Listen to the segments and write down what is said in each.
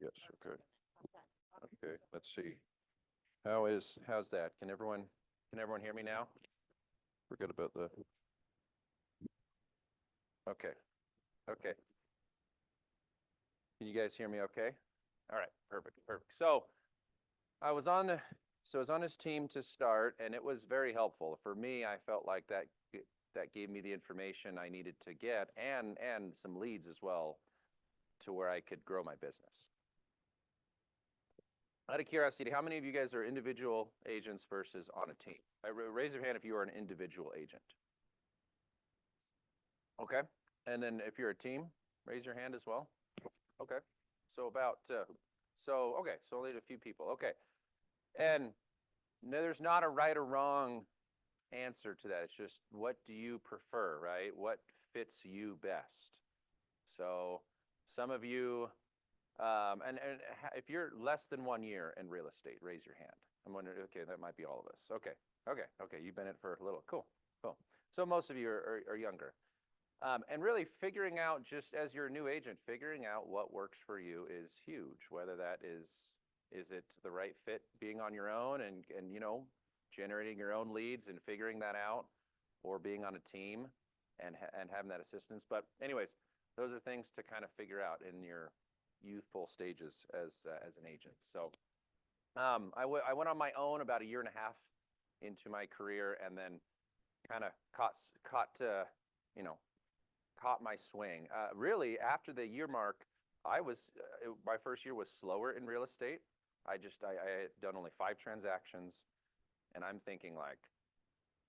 Yes, okay. Okay, let's see. How's that? Can everyone hear me now? Forget about the, okay, okay. Can you guys hear me okay? All right, perfect, perfect. I was on I was on his team to start, and it was very helpful. For me, I felt like that gave me the information I needed to get and some leads as well to where I could grow my business. Out of curiosity, how many of you guys are individual agents versus on a team? Raise your hand if you are an individual agent. Okay. And then if you're a team, raise your hand as well. Okay. So okay, so only a few people. Okay. And no, there's not a right or wrong answer to that. It's just what do you prefer, right? What fits you best? So some of you, and if you're less than 1 year in real estate, raise your hand. I'm wondering, okay, that might be all of us. Okay, okay, you've been in it for a little. Cool, cool. So most of you are younger. And really figuring out, just as you're a new agent, figuring out what works for you is huge, whether that is it the right fit being on your own and generating your own leads and figuring that out, or being on a team and having that assistance. But anyways, those are things to kind of figure out in your youthful stages as an agent. So I went on my own about a year and a half into my career, and then kind of caught my swing. Really, after the year mark, my first year was slower in real estate. I had done only 5 transactions, and I'm thinking like,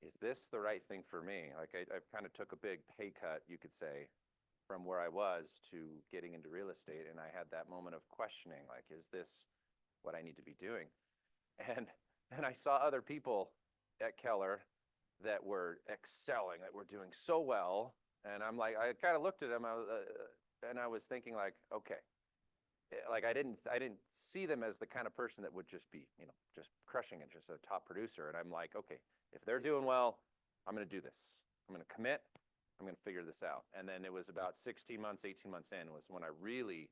is this the right thing for me? Like I kind of took a big pay cut, you could say, from where I was to getting into real estate, and I had that moment of questioning, like, is this what I need to be doing? And I saw other people at Keller that were excelling, that were doing so well, and I'm like, I kind of looked at them, and I was thinking like, okay, like I didn't see them as the kind of person that would just be, just crushing it, just a top producer. And I'm like, okay, if they're doing well, I'm going to do this. I'm going to commit. I'm going to figure this out. And then it was about 16 months, 18 months in was when I really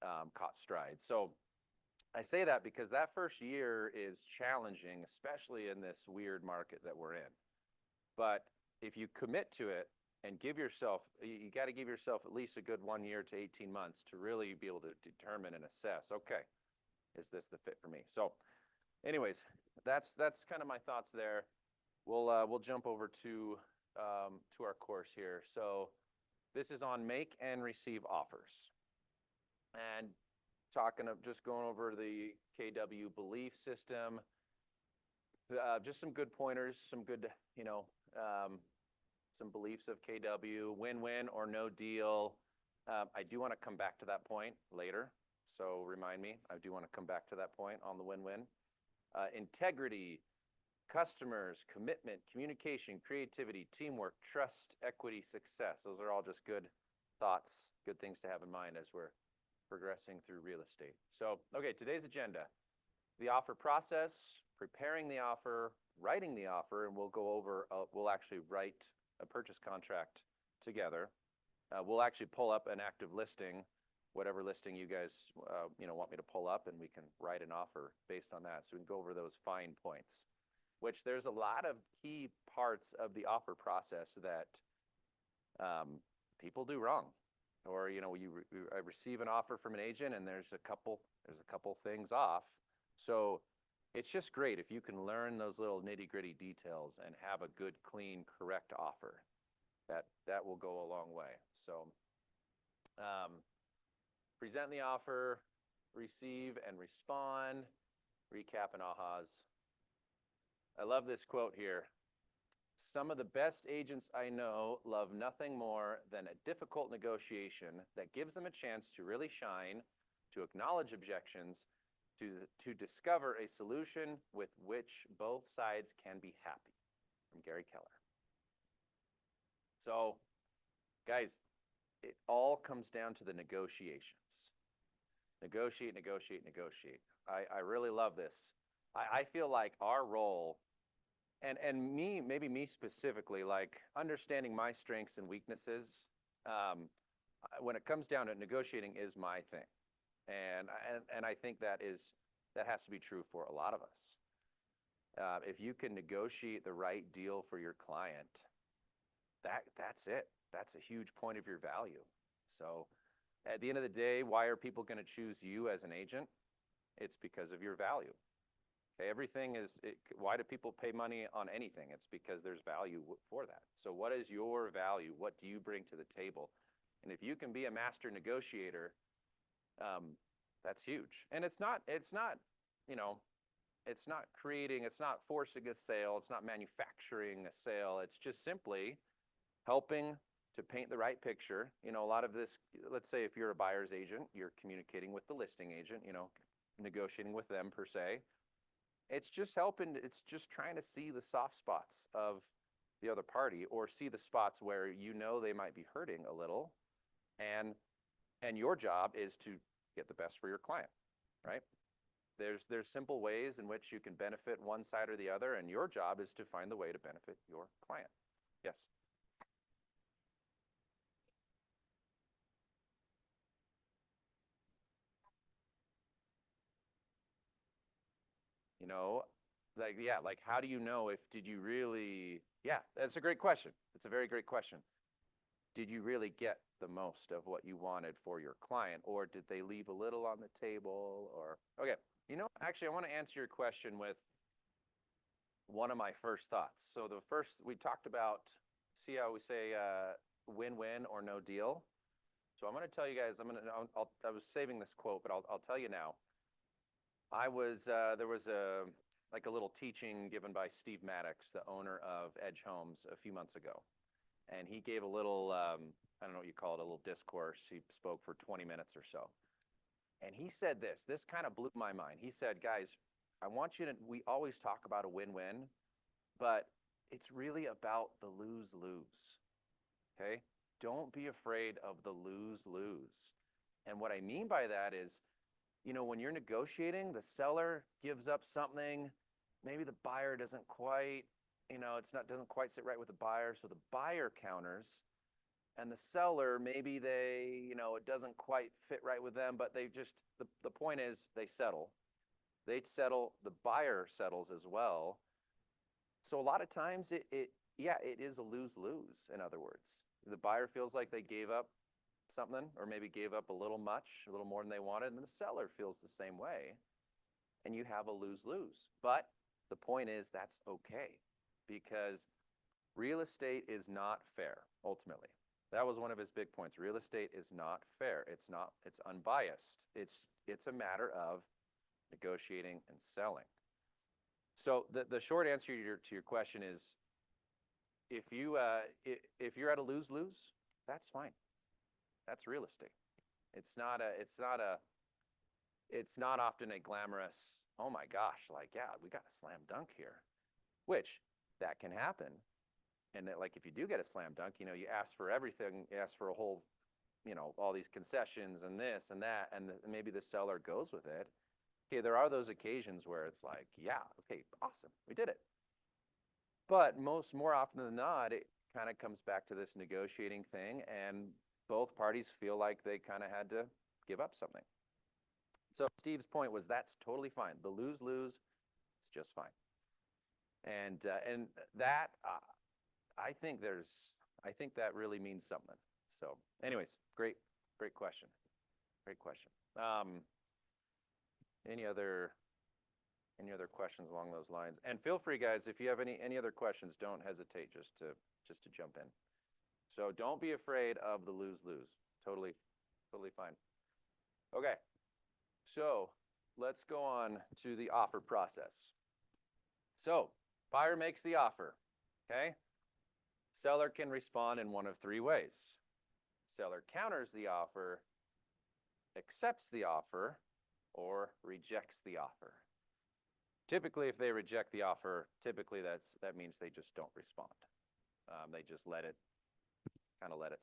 caught stride. So I say that because that first year is challenging, especially in this weird market that we're in. But if you commit to it and you got to give yourself at least a good 1 year to 18 months to really be able to determine and assess, okay, is this the fit for me? So anyways, that's kind of my thoughts there. We'll jump over to our course here. So this is on make and receive offers, and just going over the KW belief system. Just some good pointers, some good, some beliefs of KW: win-win or no deal. I do want to come back to that point later, so remind me. I do want to come back to that point on the win-win. Integrity, customers, commitment, communication, creativity, teamwork, trust, equity, success. Those are all just good thoughts, good things to have in mind as we're progressing through real estate. So, okay, today's agenda: the offer process, preparing the offer, writing the offer, and we'll actually write a purchase contract together. We'll actually pull up an active listing, whatever listing you guys want me to pull up, and we can write an offer based on that. So we can go over those fine points, which there's a lot of key parts of the offer process that people do wrong. Or I receive an offer from an agent, and there's a couple things off. So it's just great if you can learn those little nitty-gritty details and have a good, clean, correct offer. That will go a long way. So present the offer, receive and respond, recap and ahas. I love this quote here. Some of the best agents I know love nothing more than a difficult negotiation that gives them a chance to really shine, to acknowledge objections, to discover a solution with which both sides can be happy. From Gary Keller. So, guys, it all comes down to the negotiations. Negotiate, negotiate, negotiate. I really love this. I feel like our role, and maybe me specifically, like understanding my strengths and weaknesses, when it comes down to negotiating is my thing. And I think that has to be true for a lot of us. If you can negotiate the right deal for your client, that's it. That's a huge point of your value. So at the end of the day, why are people going to choose you as an agent? It's because of your value. Okay, why do people pay money on anything? It's because there's value for that. So what is your value? What do you bring to the table? And if you can be a master negotiator, that's huge. And you know, it's not forcing a sale, it's not manufacturing a sale. It's just simply helping to paint the right picture. A lot of this, let's say if you're a buyer's agent, you're communicating with the listing agent, negotiating with them per se. It's just trying to see the soft spots of the other party, or see the spots where they might be hurting a little, and your job is to get the best for your client, right? There's simple ways in which you can benefit one side or the other, and your job is to find the way to benefit your client. Yes. You know, like how do you know if did you really? Yeah, that's a great question. It's a very great question. Did you really get the most of what you wanted for your client, or did they leave a little on the table? Or okay, actually, I want to answer your question with one of my first thoughts. So the first we talked about, see how we say win-win or no deal. So I'm going to tell you guys. I was saving this quote, but I'll tell you now. There was a little teaching given by Steve Maddox, the owner of Edge Homes, a few months ago, and he gave a little I don't know what you call it, a little discourse. He spoke for 20 minutes or so, and he said this kind of blew my mind. He said, guys, we always talk about a win-win, but it's really about the lose-lose. Okay, don't be afraid of the lose-lose. And what I mean by that is, when you're negotiating, the seller gives up something, maybe the buyer doesn't quite, doesn't quite sit right with the buyer, so the buyer counters, and the seller, maybe it doesn't quite fit right with them, but the point is they settle. The buyer settles as well. So a lot of times it is a lose-lose, in other words. The buyer feels like they gave up something, or maybe gave up a little more than they wanted, and the seller feels the same way, and you have a lose-lose. But the point is that's okay, because real estate is not fair, ultimately. That was one of his big points. Real estate is not fair. It's unbiased. It's a matter of negotiating and selling. So the short answer to your question is, if you're at a lose-lose, that's fine. That's real estate. It's not often a glamorous, oh my gosh, like, yeah, we got a slam dunk here, which that can happen. And that, like, if you do get a slam dunk, you ask for everything, you ask for a whole, all these concessions and this and that, and maybe the seller goes with it. Okay, there are those occasions where it's like, yeah, okay, awesome, we did it. But more often than not, it kind of comes back to this negotiating thing, and both parties feel like they kind of had to give up something. So Steve's point was that's totally fine. The lose-lose is just fine. And that I think that really means something. So, anyways, great question. Great question. Any other questions along those lines? And feel free, guys, if you have any other questions, don't hesitate just to jump in. So don't be afraid of the lose-lose. Totally fine. Okay, so let's go on to the offer process. So buyer makes the offer, okay? Seller can respond in one of three ways. Seller counters the offer, accepts the offer, or rejects the offer. Typically, if they reject the offer, that means they just don't respond. They just let it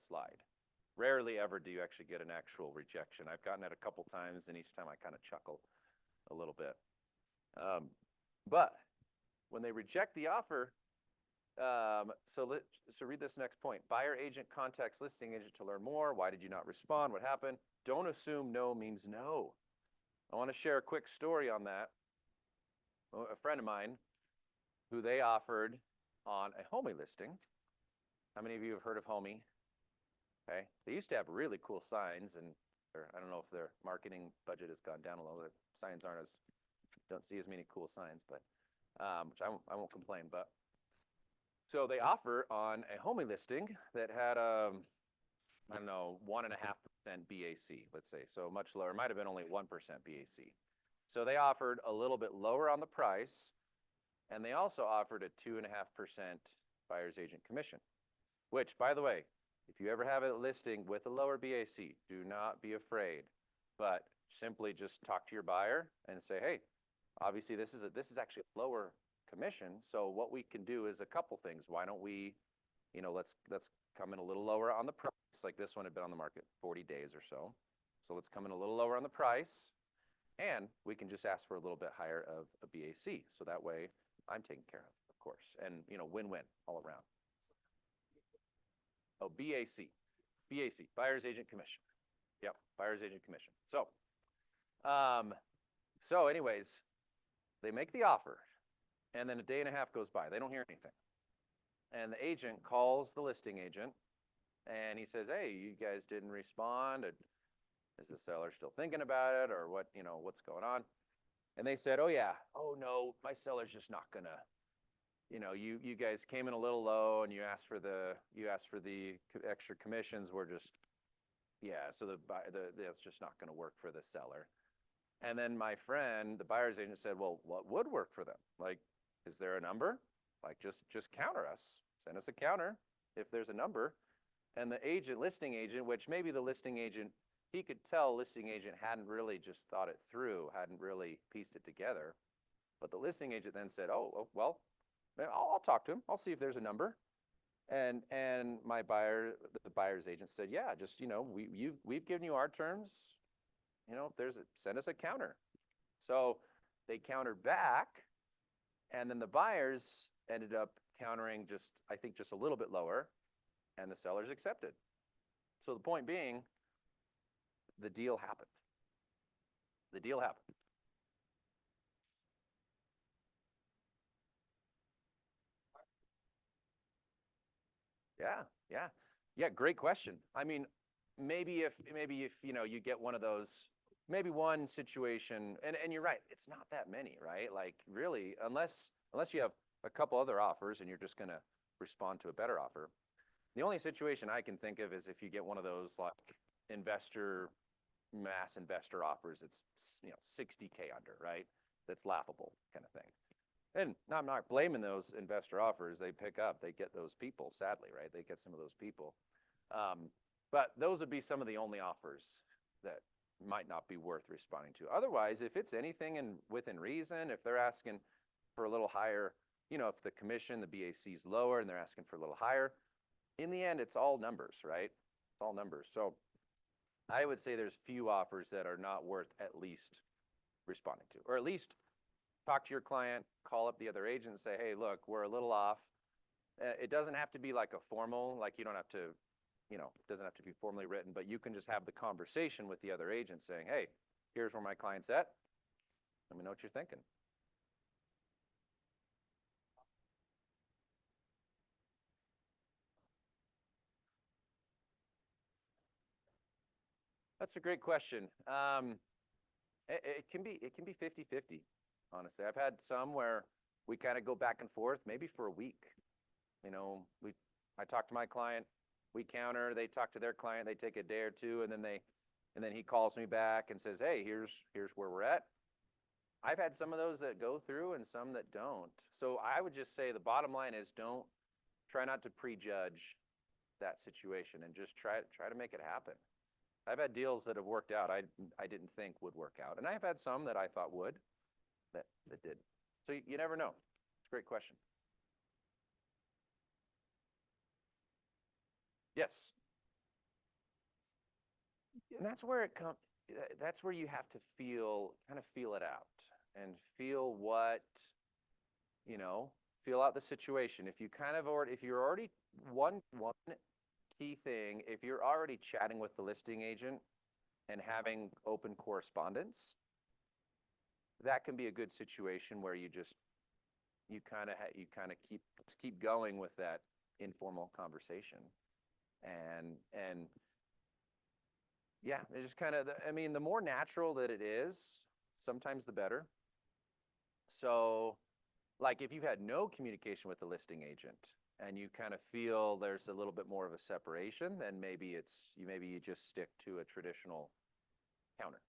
slide. Rarely ever do you actually get an actual rejection. I've gotten it a couple times, and each time I kind of chuckle a little bit. But when they reject the offer, so read this next point. Buyer agent contacts listing agent to learn more. Why did you not respond? What happened? don't assume no means no. I want to share a quick story on that. A friend of mine who they offered on a Homey listing. How many of you have heard of Homey? Okay. They used to have really cool signs, and I don't know if their marketing budget has gone down a little. Their signs aren't as, don't see as many cool signs, but which I won't complain. But so they offer on a Homey listing that had I don't know, 1.5% BAC, let's say, so much lower. It might have been only 1% BAC. So they offered a little bit lower on the price, and they also offered a 2.5% buyer's agent commission, which, by the way, if you ever have a listing with a lower BAC, do not be afraid, but simply just talk to your buyer and say, hey, obviously this is actually a lower commission, so what we can do is a couple things. Why don't we, let's come in a little lower on the price. Like this one had been on the market 40 days or so. So let's come in a little lower on the price, and we can just ask for a little bit higher of a BAC. So that way I'm taken care of course. And, win-win all around. Oh, BAC, buyer's agent commission. Yep, buyer's agent commission. So anyways, they make the offer, and then a day and a half goes by. They don't hear anything. And the agent calls the listing agent, and he says, hey, you guys didn't respond. Is the seller still thinking about it, or what, what's going on? And they said, oh yeah, oh no, my seller's just not gonna, you guys came in a little low, and you asked for the extra commissions. We're just, yeah, so it's just not gonna work for the seller. And then my friend, the buyer's agent, said, well, what would work for them? Like, is there a number? Like, just counter us. Send us a counter if there's a number. And the listing agent, which maybe the listing agent, he could tell listing agent hadn't really just thought it through, hadn't really pieced it together. But the listing agent then said, oh well, I'll talk to him. I'll see if there's a number. And the buyer's agent said, yeah, just, we've given you our terms. If send us a counter. So they countered back, and then the buyers ended up countering I think just a little bit lower, and the sellers accepted. So the point being, the deal happened. The deal happened. Yeah, great question. I mean, maybe if you get one of those, maybe one situation, and you're right, it's not that many, right? Like really, unless you have a couple other offers and you're just going to respond to a better offer. The only situation I can think of is if you get one of those like mass investor offers, it's 60K under, right? That's laughable kind of thing. And I'm not blaming those investor offers. They pick up, they get those people, sadly, right? They get some of those people. But those would be some of the only offers that might not be worth responding to. Otherwise, if it's anything within reason, if they're asking for a little higher, if the commission, the BAC is lower and they're asking for a little higher, in the end, it's all numbers, right? It's all numbers. So I would say there's few offers that are not worth at least responding to, or at least talk to your client, call up the other agent and say, hey, look, we're a little off. It doesn't have to be like a formal, like you don't have to, it doesn't have to be formally written, but you can just have the conversation with the other agent saying, hey, here's where my client's at. Let me know what you're thinking. That's a great question. It can be 50-50, honestly. I've had some where we kind of go back and forth, maybe for a week. I talk to my client, we counter, they talk to their client, they take a day or two, and then he calls me back and says, hey, here's where we're at. I've had some of those that go through and some that don't. So I would just say the bottom line is try not to prejudge that situation and just try to make it happen. I've had deals that have worked out I didn't think would work out, and I've had some that I thought would that did. So you never know. It's a great question. Yes. And that's where it comes. That's where you have to kind of feel it out and feel feel out the situation. If you're already one key thing, if you're already chatting with the listing agent, and having open correspondence, that can be a good situation where you kind of keep going with that informal conversation. And yeah, it's just kind of, I mean, the more natural that it is, sometimes the better. So, like if you've had no communication with the listing agent and you kind of feel there's a little bit more of a separation, then maybe you just stick to a traditional counter,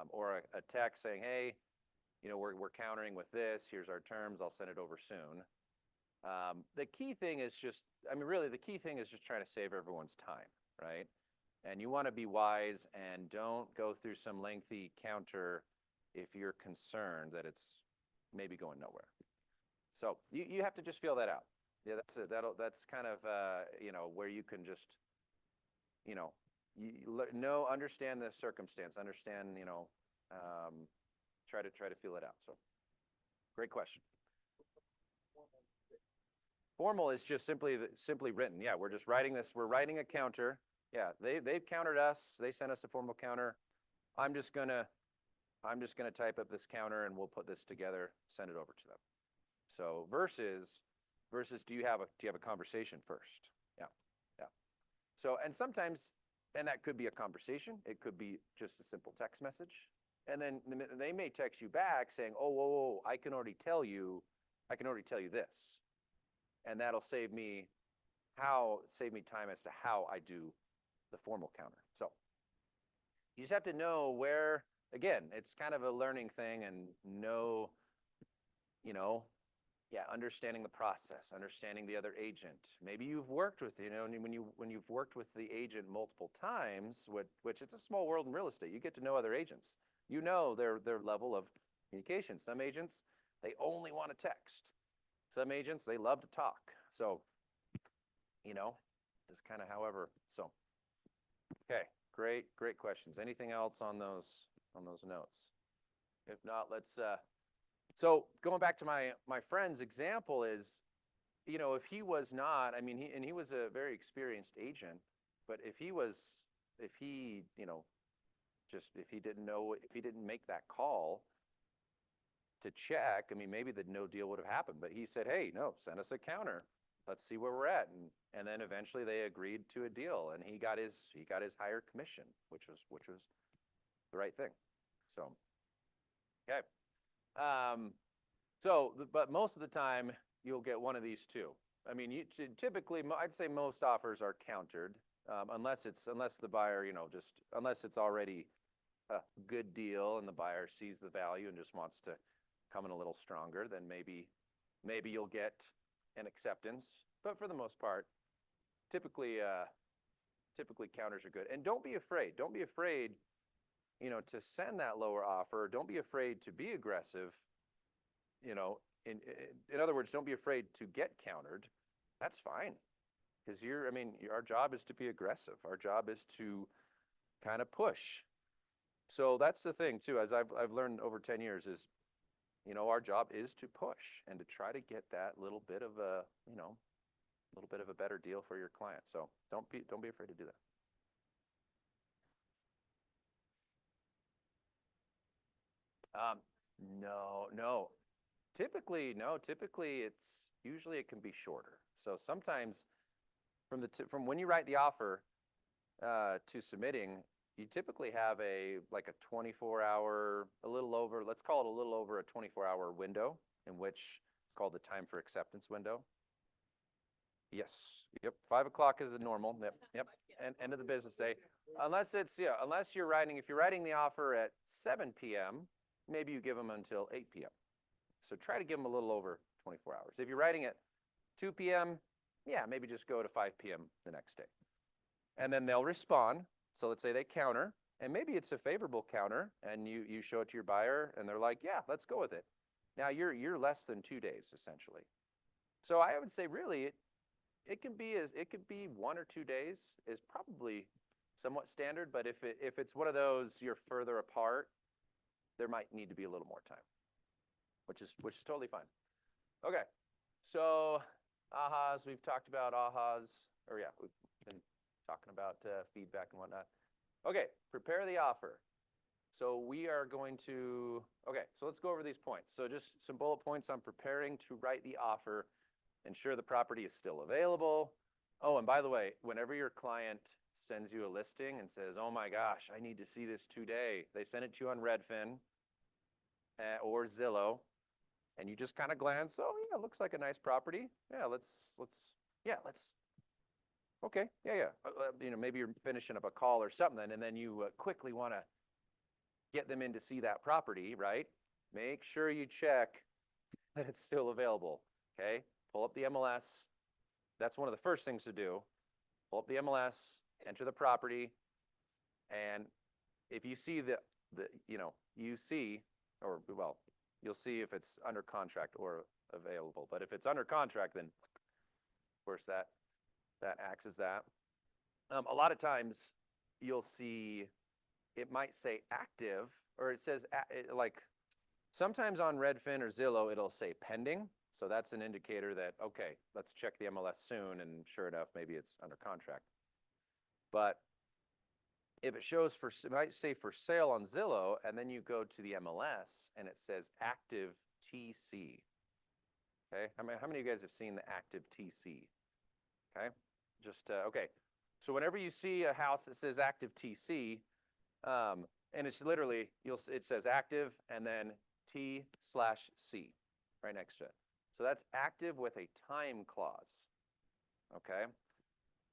or a text saying, hey, we're countering with this. Here's our terms. I'll send it over soon. The key thing is just, I mean, really, the key thing is just trying to save everyone's time, right? And you want to be wise and don't go through some lengthy counter if you're concerned that it's maybe going nowhere. So you have to just feel that out. Yeah, that's it. That's kind of where you can just understand the circumstance, understand try to feel it out. So great question. Formal is just simply written. Yeah, we're just writing this. We're writing a counter. Yeah, they've countered us. They sent us a formal counter. I'm just gonna type up this counter and we'll put this together, send it over to them. So versus do you have a conversation first? Yeah, yeah. So and that could be a conversation. It could be just a simple text message. And then they may text you back saying, oh, whoa, whoa, I can already tell you this. And that'll save me time as to how I do the formal counter. So you just have to know where, again, it's kind of a learning thing, and understanding the process, understanding the other agent. Maybe you've worked with, when you've worked with the agent multiple times, which it's a small world in real estate, you get to know other agents. You know their level of communication. Some agents, they only want to text. Some agents, they love to talk. So, just kind of however. So, okay, great questions. Anything else on those notes? If not, let's. So going back to my friend's example is, if he was not, I mean, he was a very experienced agent, but if he didn't make that call to check, I mean, maybe the no deal would have happened. But he said, hey, no, send us a counter. Let's see where we're at. And then eventually they agreed to a deal, and he got his higher commission, which was the right thing. So, okay. But most of the time you'll get one of these two. I mean, typically, I'd say most offers are countered, unless the buyer, unless it's already a good deal and the buyer sees the value and just wants to come in a little stronger, then maybe you'll get an acceptance. But for the most part, typically counters are good. And don't be afraid. Don't be afraid, to send that lower offer. Don't be afraid to be aggressive. In other words, don't be afraid to get countered. That's fine, because our job is to be aggressive. Our job is to kind of push. So that's the thing too, as I've learned over 10 years is, our job is to push and to try to get that little bit of a better deal for your client. So don't be afraid to do that. No. Typically, no. Typically, it can be shorter. So sometimes from when you write the offer to submitting, you typically have a 24-hour, let's call it a little over a 24-hour window, in which it's called the time for acceptance window. Yes. Yep. 5 o'clock is a normal. Yep. And end of the business day. Unless if you're writing the offer at 7 p.m., maybe you give them until 8 p.m. So try to give them a little over 24 hours. If you're writing at 2 p.m., yeah, maybe just go to 5 p.m. the next day. And then they'll respond. So let's say they counter, and maybe it's a favorable counter, and you show it to your buyer, and they're like, yeah, let's go with it. Now you're less than 2 days essentially. So I would say really it could be 1 or 2 days is probably somewhat standard, but if it's one of those you're further apart, there might need to be a little more time, which is totally fine. Okay, so ahas, we've talked about ahas, or yeah, we've been talking about feedback and whatnot. Okay, prepare the offer. So we are going to, okay, so let's go over these points. So just some bullet points on preparing to write the offer, ensure the property is still available. Oh, and by the way, whenever your client sends you a listing and says, oh my gosh, I need to see this today, they send it to you on Redfin or Zillow, and you just kind of glance, oh yeah, looks like a nice property. Yeah, let's, okay, yeah. Maybe you're finishing up a call or something, and then you quickly want to get them in to see that property, right? Make sure you check that it's still available, okay? Pull up the MLS. That's one of the first things to do. Pull up the MLS, enter the property, and if you see you'll see if it's under contract or available. But if it's under contract, then of course that acts as that. A lot of times you'll see it might say active, or it says like sometimes on Redfin or Zillow, it'll say pending. So that's an indicator that, okay, let's check the MLS soon. And sure enough, maybe it's under contract. But if it shows it might say for sale on Zillow, and then you go to the MLS and it says active TC. Okay, how many of you guys have seen the active TC? Okay, okay. So whenever you see a house that says active TC, and it's literally, it says active and then T/C right next to it. So that's active with a time clause, okay?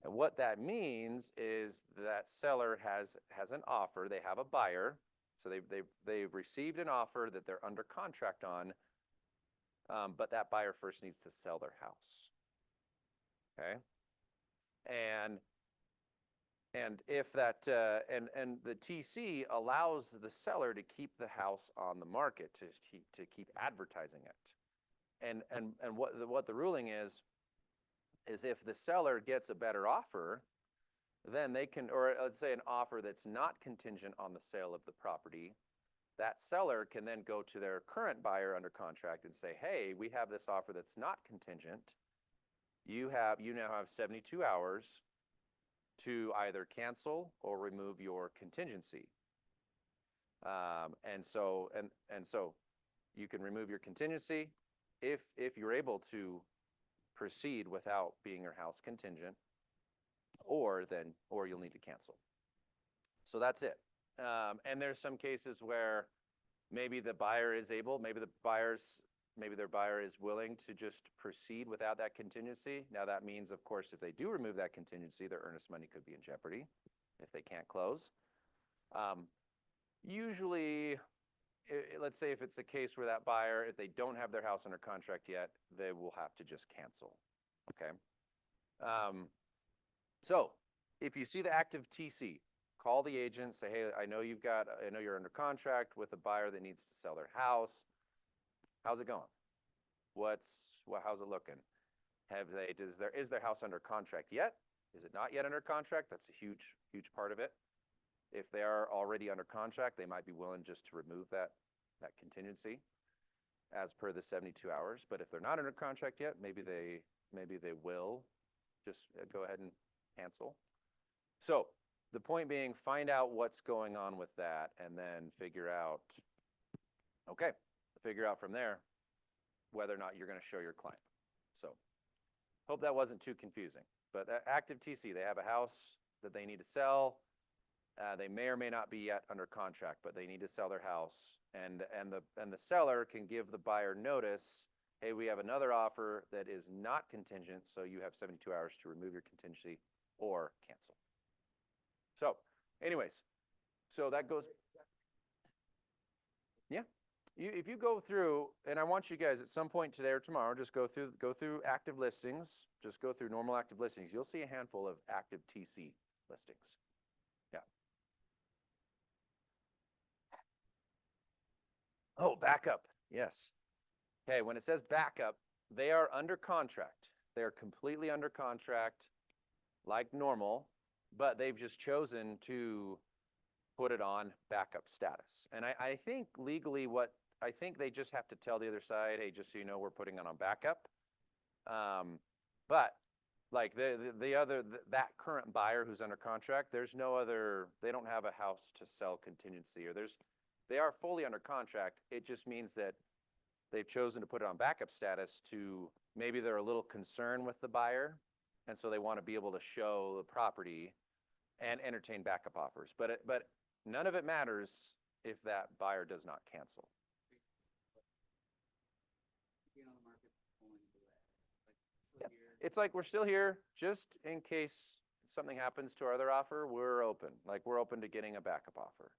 And what that means is that seller has an offer, they have a buyer, so they've received an offer that they're under contract on, but that buyer first needs to sell their house, okay? And if that and the TC allows the seller to keep the house on the market to keep advertising it, and what the ruling is if the seller gets a better offer, then they can, or let's say an offer that's not contingent on the sale of the property, that seller can then go to their current buyer under contract and say, hey, we have this offer that's not contingent. You now have 72 hours to either cancel or remove your contingency. And so you can remove your contingency if you're able to proceed without being your house contingent, or you'll need to cancel. So that's it. And there's some cases where maybe the buyer is able, maybe their buyer is willing to just proceed without that contingency. Now that means, of course, if they do remove that contingency, their earnest money could be in jeopardy if they can't close. Usually, let's say if it's a case where that buyer, if they don't have their house under contract yet, they will have to just cancel, okay? So if you see the active TC, call the agent, say, hey, I know you're under contract with a buyer that needs to sell their house. How's it going? How's it looking? Is their house under contract yet? Is it not yet under contract? That's a huge part of it. If they are already under contract, they might be willing just to remove that contingency as per the 72 hours. But if they're not under contract yet, maybe they will just go ahead and cancel. So the point being, find out what's going on with that and then figure out from there whether or not you're going to show your client. So hope that wasn't too confusing. But active TC, they have a house that they need to sell. They may or may not be yet under contract, but they need to sell their house. And the seller can give the buyer notice, hey, we have another offer that is not contingent, so you have 72 hours to remove your contingency or cancel. So anyways, so that goes, yeah. If you go through, and I want you guys at some point today or tomorrow, just go through active listings, just go through normal active listings. You'll see a handful of active TC listings. Yeah. Oh, backup. Yes. Okay, when it says backup, they are under contract. They are completely under contract like normal, but they've just chosen to put it on backup status. And I think legally I think they just have to tell the other side, hey, just so you know, we're putting it on backup. But Like the other that current buyer who's under contract, there's no other, they don't have a house to sell contingency, or they are fully under contract. It just means that they've chosen to put it on backup status to, maybe they're a little concerned with the buyer, and so they want to be able to show the property and entertain backup offers. But none of it matters if that buyer does not cancel. Yeah. It's like we're still here just in case something happens to our other offer. We're open. Like we're open to getting a backup offer.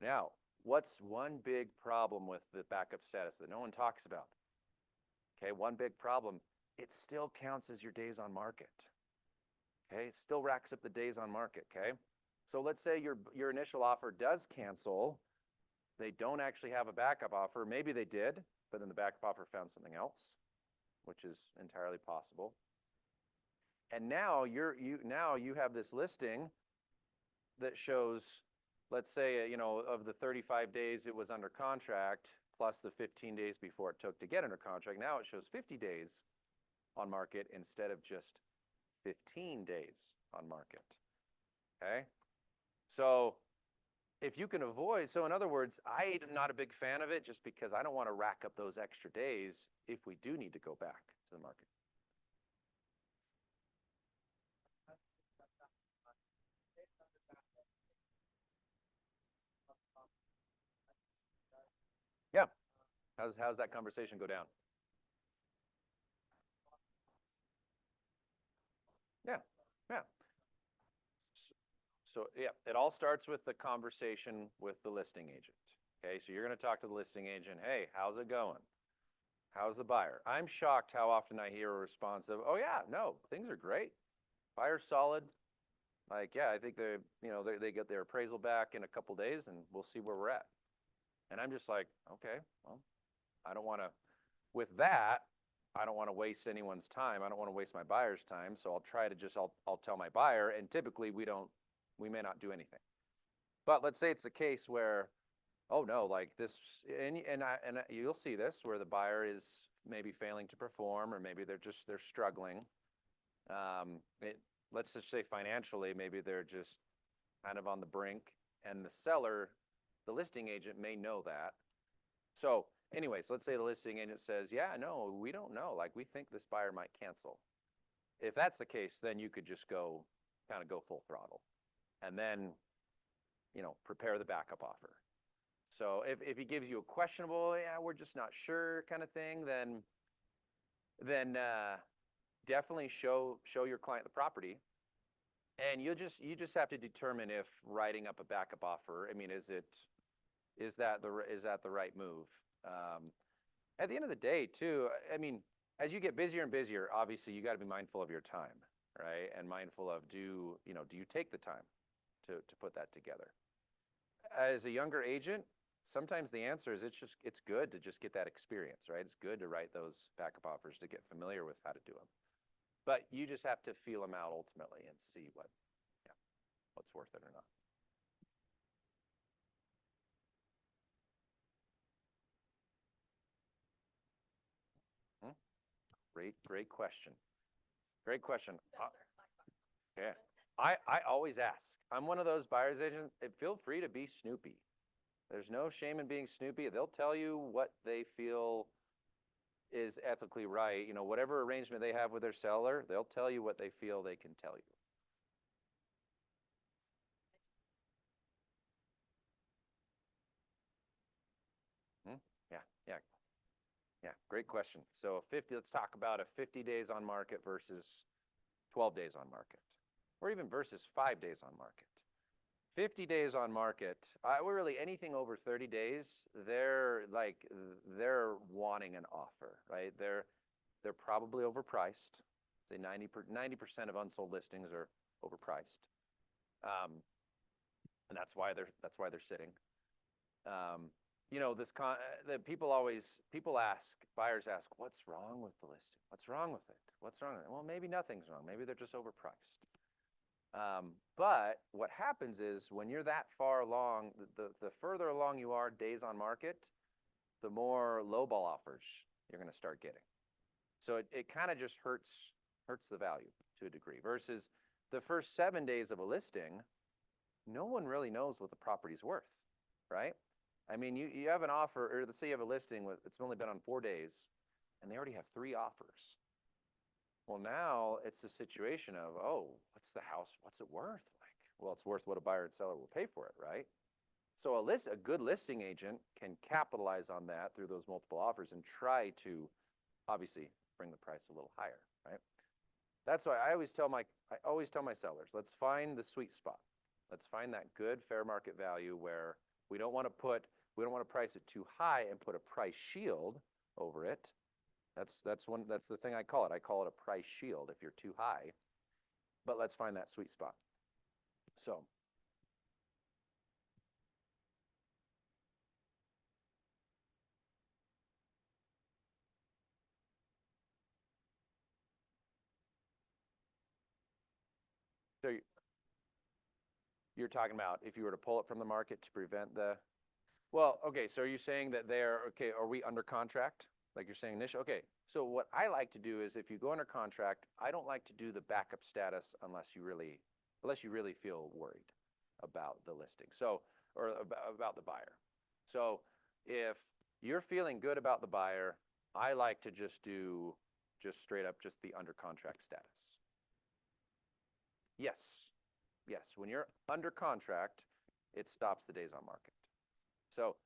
Now, what's one big problem with the backup status that no one talks about? Okay, one big problem. It still counts as your days on market. Okay, it still racks up the days on market. Okay, so let's say your initial offer does cancel. They don't actually have a backup offer. Maybe they did, but then the backup offer found something else, which is entirely possible. And now you have this listing that shows, let's say, of the 35 days it was under contract plus the 15 days before it took to get under contract. Now it shows 50 days on market instead of just 15 days on market. Okay, so if you can avoid, so in other words, I am not a big fan of it just because I don't want to rack up those extra days if we do need to go back to the market. Yeah. How's that conversation go down? Yeah. Yeah. So yeah, it all starts with the conversation with the listing agent. Okay, so you're going to talk to the listing agent. Hey, how's it going? How's the buyer? I'm shocked how often I hear a response of, "Oh yeah, no, things are great. Buyer's solid. Like, yeah, I think they get their appraisal back in a couple days, and we'll see where we're at." And I'm just like, okay, well, I don't want to. With that, I don't want to waste anyone's time. I don't want to waste my buyer's time. So I'll try to I'll tell my buyer, and typically we may not do anything. But let's say it's a case where, oh no, like this, and you'll see this where the buyer is maybe failing to perform, or maybe they're struggling. Let's just say financially, maybe they're just kind of on the brink, and the seller, the listing agent may know that. So anyways, let's say the listing agent says, yeah, no, we don't know. Like we think this buyer might cancel. If that's the case, then you could just go full throttle and then, prepare the backup offer. So if he gives you a questionable, yeah, we're just not sure kind of thing, then definitely show your client the property, and you just have to determine if writing up a backup offer, I mean, is that the right move? At the end of the day, too, I mean, as you get busier and busier, obviously you got to be mindful of your time, right? And mindful of do you take the time to put that together? As a younger agent, sometimes the answer is it's good to just get that experience, right? It's good to write those backup offers to get familiar with how to do them. But you just have to feel them out ultimately and see what's worth it or not. Hmm? Great question. Great question. Yeah. I always ask. I'm one of those buyer's agents. Feel free to be snoopy. There's no shame in being snoopy. They'll tell you what they feel is ethically right. Whatever arrangement they have with their seller, they'll tell you what they feel they can tell you. Hmm? Yeah, yeah, yeah. Great question. So 50, let's talk about a 50 days on market versus 12 days on market, or even versus 5 days on market. 50 days on market, we're really anything over 30 days, they're wanting an offer, right? They're probably overpriced. Say 90% of unsold listings are overpriced. And that's why they're sitting. Buyers ask, what's wrong with the listing? What's wrong with it? What's wrong with it? Well, maybe nothing's wrong. Maybe they're just overpriced. But what happens is when you're that far along, the further along you are days on market, the more lowball offers you're going to start getting. So it kind of just hurts the value to a degree versus the first 7 days of a listing, no one really knows what the property's worth, right? I mean, you have an offer, or let's say you have a listing with it's only been on 4 days, and they already have 3 offers. Well, now it's a situation of, oh, what's the house? What's it worth? Like, well, it's worth what a buyer and seller will pay for it, right? So a good listing agent can capitalize on that through those multiple offers and try to obviously bring the price a little higher, right? That's why I always tell my sellers, let's find the sweet spot. Let's find that good fair market value where we don't want to price it too high and put a price shield over it. That's the thing I call it. I call it a price shield if you're too high. But let's find that sweet spot. So you're talking about if you were to pull it from the market to prevent the, well, okay, so are you saying that okay, are we under contract? Like you're saying initial, okay. So what I like to do is if you go under contract, I don't like to do the backup status unless you really feel worried about the listing. So, or about the buyer. So if you're feeling good about the buyer, I like to just do straight up just the under contract status. Yes. Yes, when you're under contract, it stops the days on market. So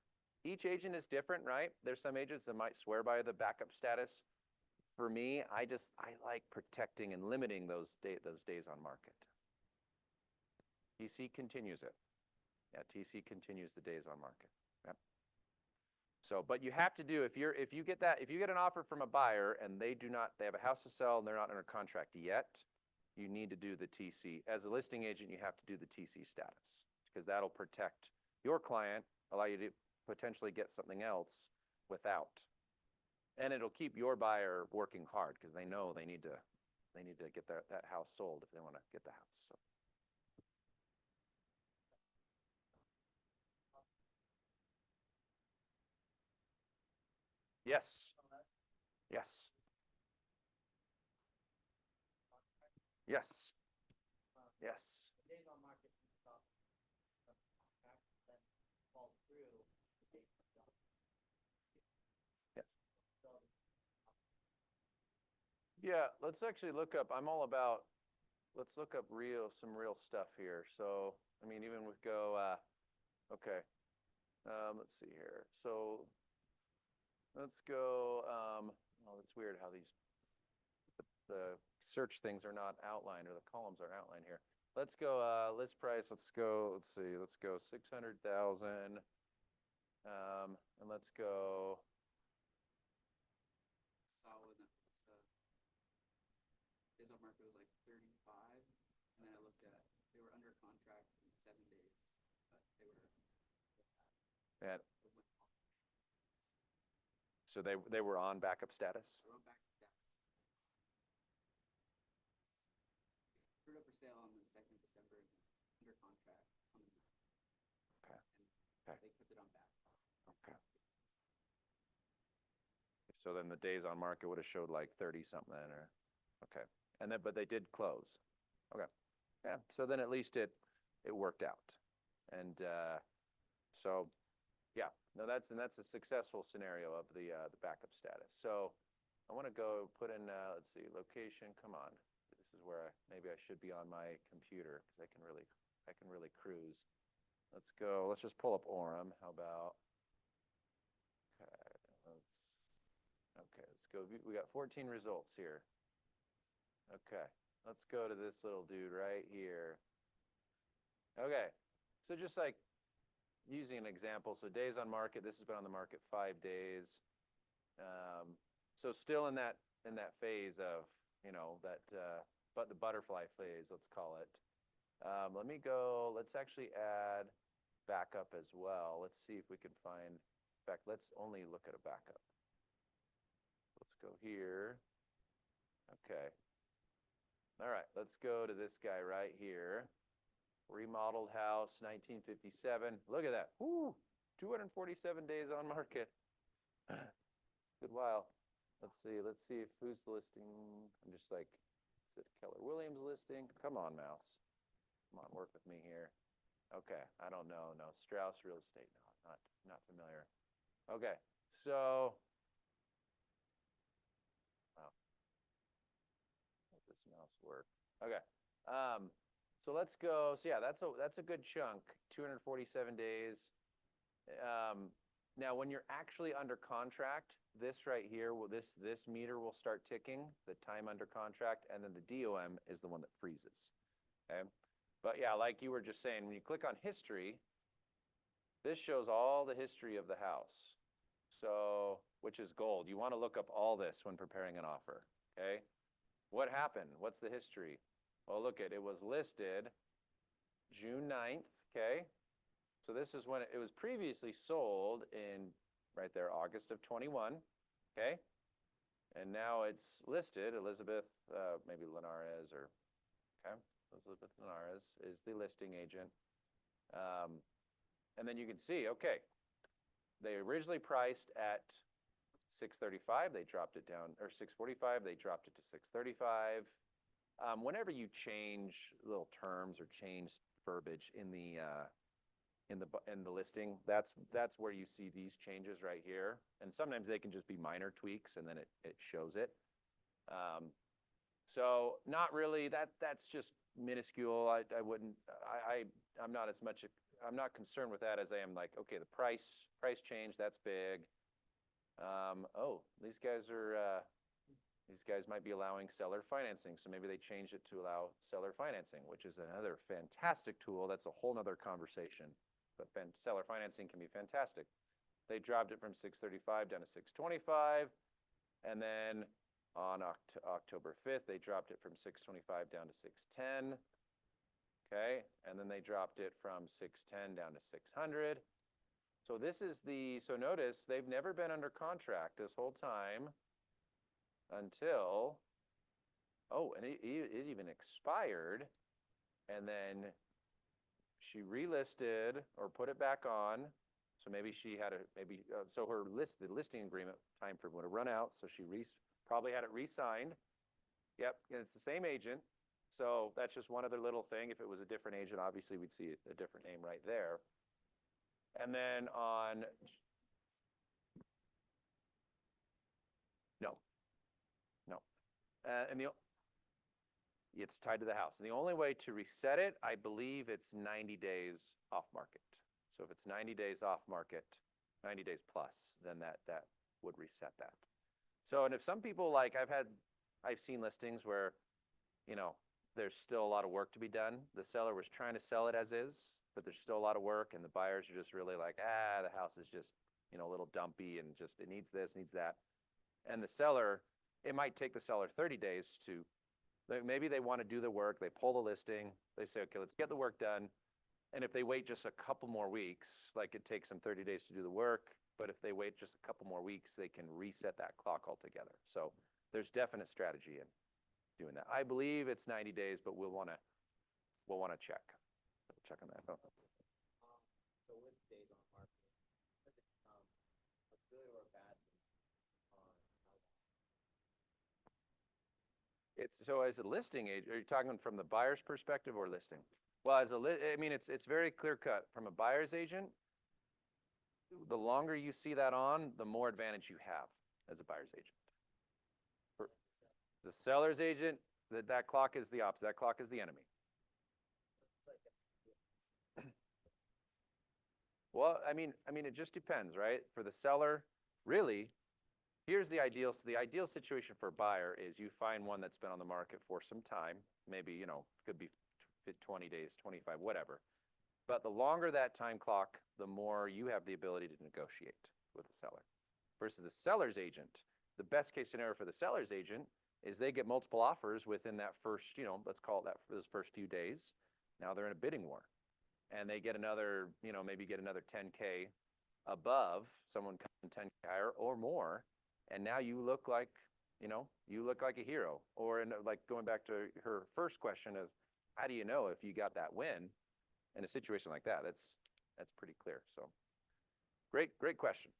each agent is different, right? There's some agents that might swear by the backup status. For me, I like protecting and limiting those days on market. TC continues it. Yeah, TC continues the days on market. Yep. So, but you have to do if you get an offer from a buyer and they have a house to sell and they're not under contract yet, you need to do the TC. As a listing agent, you have to do the TC status because that'll protect your client, allow you to potentially get something else without. And it'll keep your buyer working hard because they know they need to get that house sold if they want to get the house. So. Yes. Yes. Yes. Yes. Yes. Yeah, let's actually look up. Let's look up some real stuff here. So, I mean, even with okay. Let's see here. So let's go, oh, it's weird how the search things are not outlined or the columns are outlined here. Let's go, list price, let's go 600,000. And let's go. Days on market was like 35, and then I looked at they were under contract in 7 days, but they were at. So they were on backup status. They were on backup status. Put up for sale on the 2nd of December, under contract on the 9th. Okay. And they put it on backup. Okay. So then the days on market would have showed like 30 something or okay. And then but they did close. Okay. Yeah. So then at least it worked out. And so yeah, no, that's a successful scenario of the backup status. So I want to go put in let's see, location. Come on, this is where maybe I should be on my computer because I can really cruise. Let's go. Let's just pull up Orem. How about? Okay, let's go. We got 14 results here. Okay, let's go to this little dude right here. Okay, so just like using an example, so days on market, this has been on the market 5 days. So still in that phase of, but the butterfly phase, let's call it. Let's actually add backup as well. Let's see if we can find, in fact, let's only look at a backup. Let's go here. Okay. All right, let's go to this guy right here. Remodeled house, 1957. Look at that. Woo! 247 days on market. Good while. Let's see who's the listing. I'm just like Is it Keller Williams listing? Come on, mouse. Come on, work with me here. Okay, I don't know. No, Strauss Real Estate. No, not familiar. Okay, so oh, let this mouse work. Okay, so let's go. So yeah, that's a good chunk. 247 days. Now, when you're actually under contract, this right here, this meter will start ticking, the time under contract, and then the DOM is the one that freezes. Okay, but yeah, like you were just saying, when you click on history, this shows all the history of the house. So, which is gold. You want to look up all this when preparing an offer. Okay, what happened? What's the history? Well, look at it was listed June 9th. Okay, so this is when it was previously sold in right there, August of 21. Okay, and now it's listed. Elizabeth, maybe Linares or okay, Elizabeth Linares is the listing agent. And then you can see, okay, they originally priced at 635. They dropped it down, or 645. They dropped it to 635. Whenever you change little terms or change verbiage in the listing, that's where you see these changes right here. And sometimes they can just be minor tweaks, and then it shows it. So not really. That's just minuscule. I'm not as much. I'm not concerned with that as I am like, okay, the price change, that's big. Oh, these guys might be allowing seller financing, so maybe they changed it to allow seller financing, which is another fantastic tool. That's a whole nother conversation. But seller financing can be fantastic. They dropped it from 635 down to 625, and then on October 5th, they dropped it from 625 down to 610. Okay, and then they dropped it from 610 down to 600. So so notice they've never been under contract this whole time until, oh, and it even expired, and then she relisted or put it back on. So maybe she had so the listing agreement time frame would have run out, so she probably had it re-signed. Yep, and it's the same agent. So that's just one other little thing. If it was a different agent, obviously we'd see a different name right there. And then no, and it's tied to the house. And the only way to reset it, I believe it's 90 days off market. So if it's 90 days off market, 90 days plus, then that would reset that. So, and if some people I've seen listings where, there's still a lot of work to be done. The seller was trying to sell it as is, but there's still a lot of work, and the buyers are just really like, the house is just, a little dumpy and just it needs this, needs that. And the seller, it might take the seller 30 days to, maybe they want to do the work, they pull the listing, they say, okay, let's get the work done. And if they wait just a couple more weeks, like it takes them 30 days to do the work, but if they wait just a couple more weeks, they can reset that clock altogether. So there's definite strategy in doing that. I believe it's 90 days, but we'll want to check. Check on that. Oh. So with days on market, a good or a bad on It's so as a listing agent, are you talking from the buyer's perspective or listing? Well, I mean, it's very clear cut from a buyer's agent. The longer you see that on, the more advantage you have as a buyer's agent. For the seller's agent, that clock is the opposite. That clock is the enemy. Well, I mean, it just depends, right? For the seller, really, here's the ideal. So the ideal situation for a buyer is you find one that's been on the market for some time, maybe, could be 20 days, 25, whatever. But the longer that time clock, the more you have the ability to negotiate with the seller. Versus the seller's agent, the best case scenario for the seller's agent is they get multiple offers within that first, let's call it that for those first few days. Now they're in a bidding war. And they get another, maybe get another 10K above someone coming 10K higher or more. And now you look like, you look like a hero. Or like going back to her first question of how do you know if you got that win in a situation like that? That's pretty clear. So great question.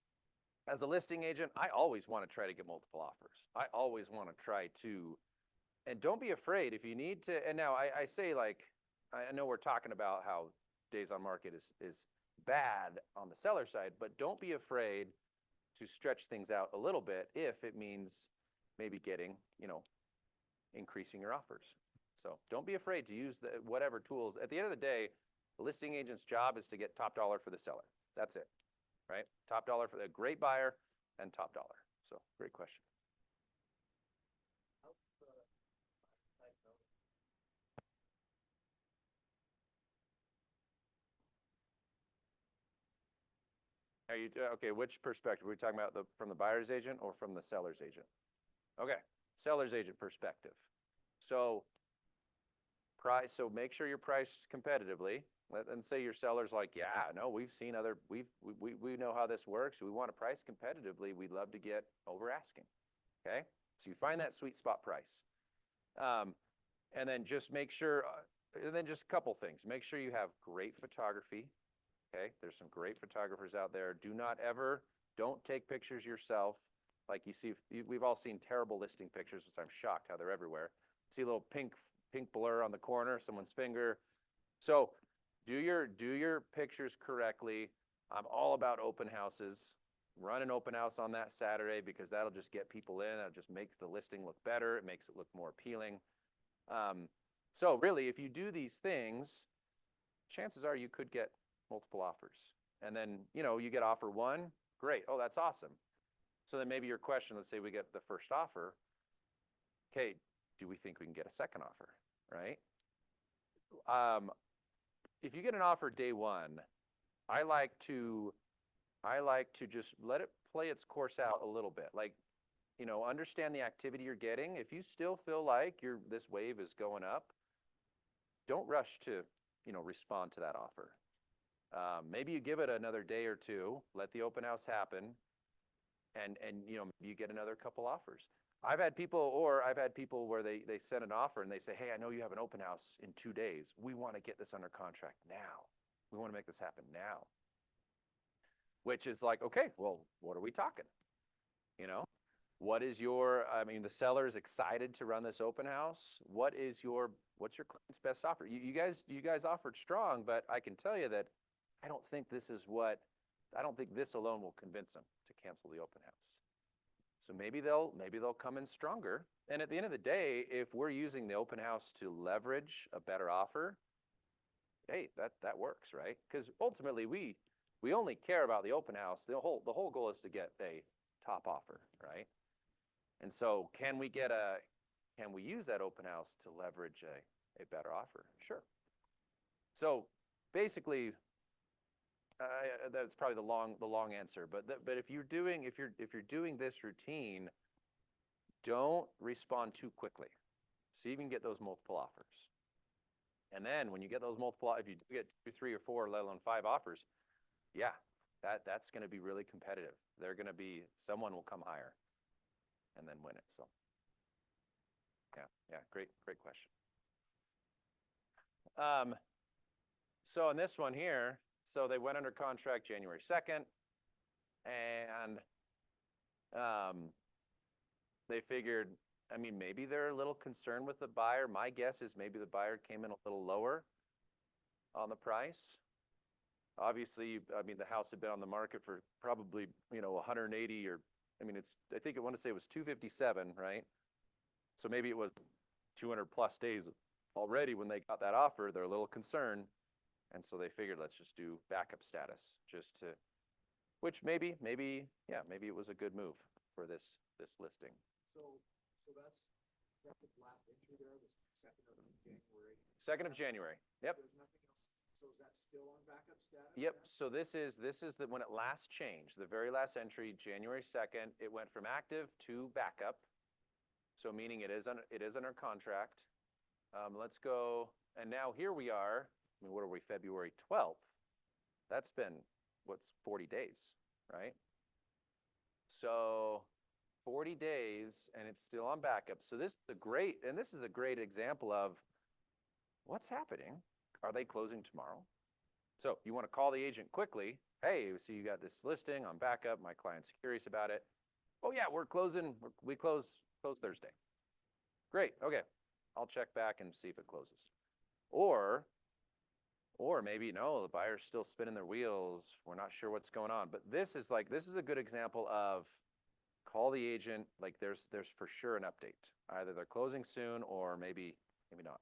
As a listing agent, I always want to try to get multiple offers. I always want to try to And don't be afraid if you need to. And now I say, like, I know we're talking about how days on market is bad on the seller side, but don't be afraid to stretch things out a little bit if it means maybe getting, increasing your offers. So don't be afraid to use whatever tools. At the end of the day, the listing agent's job is to get top dollar for the seller. That's it, right? Top dollar for the great buyer and top dollar. So great question. Are you okay? Which perspective? Are we talking about from the buyer's agent or from the seller's agent? Okay, seller's agent perspective. So price. So make sure you're priced competitively. And say your seller's like, yeah, no, we've seen other, we know how this works. We want to price competitively. We'd love to get over asking. Okay, so you find that sweet spot price, and then just make sure. And then just a couple things. Make sure you have great photography. Okay, there's some great photographers out there. Don't take pictures yourself. Like you see, we've all seen terrible listing pictures, which I'm shocked how they're everywhere. See a little pink blur on the corner, someone's finger. So do your pictures correctly. I'm all about open houses. Run an open house on that Saturday because that'll just get people in. That just makes the listing look better. It makes it look more appealing. So really, if you do these things, chances are you could get multiple offers. And then, you get offer one, great. Oh, that's awesome. So then maybe your question, let's say we get the first offer. Okay, do we think we can get a second offer, right? If you get an offer day one, I like to just let it play its course out a little bit. Like, understand the activity you're getting. If you still feel like this wave is going up, don't rush to, respond to that offer. Maybe you give it another day or two, let the open house happen, and you get another couple offers. I've had people where they send an offer and they say, hey, I know you have an open house in 2 days. We want to get this under contract now. We want to make this happen now. Which is like, okay, well, what are we talking? The seller is excited to run this open house. What's your client's best offer? You guys offered strong, but I can tell you that I don't think this alone will convince them to cancel the open house. So maybe they'll come in stronger. And at the end of the day, if we're using the open house to leverage a better offer, hey, that works, right? Because ultimately we only care about the open house. The whole goal is to get a top offer, right? And so can we use that open house to leverage a better offer? Sure. So basically, that's probably the long answer. But if you're doing this routine, don't respond too quickly. So you can get those multiple offers. And then when you get those if you get 2, 3, or 4, let alone 5 offers, yeah, that's going to be really competitive. Someone will come higher and then win it. So yeah, great question. So in this one here, so they went under contract January 2nd, and they figured, maybe they're a little concerned with the buyer. My guess is maybe the buyer came in a little lower on the price. Obviously, the house had been on the market for probably, 180 or, I want to say it was 257, right? So maybe it was 200 plus days already when they got that offer. They're a little concerned. And so they figured, let's just do backup status which maybe it was a good move for this listing. So that's the last entry there, the 2nd of January. 2nd of January. Yep. There's nothing else. So is that still on backup status? Yep. So this is when it last changed. The very last entry, January 2nd, it went from active to backup. So meaning it is under contract. Let's go, and now here we are. What are we? February 12th. That's been 40 days, right? So 40 days, and it's still on backup. So this is a great example of what's happening. Are they closing tomorrow? So you want to call the agent quickly. Hey, so you got this listing on backup. My client's curious about it. Oh yeah, we're closing. We close Thursday. Great. Okay. I'll check back and see if it closes. Or or maybe no, the buyer's still spinning their wheels. We're not sure what's going on. But this is a good example of call the agent. Like there's for sure an update. Either they're closing soon or maybe not.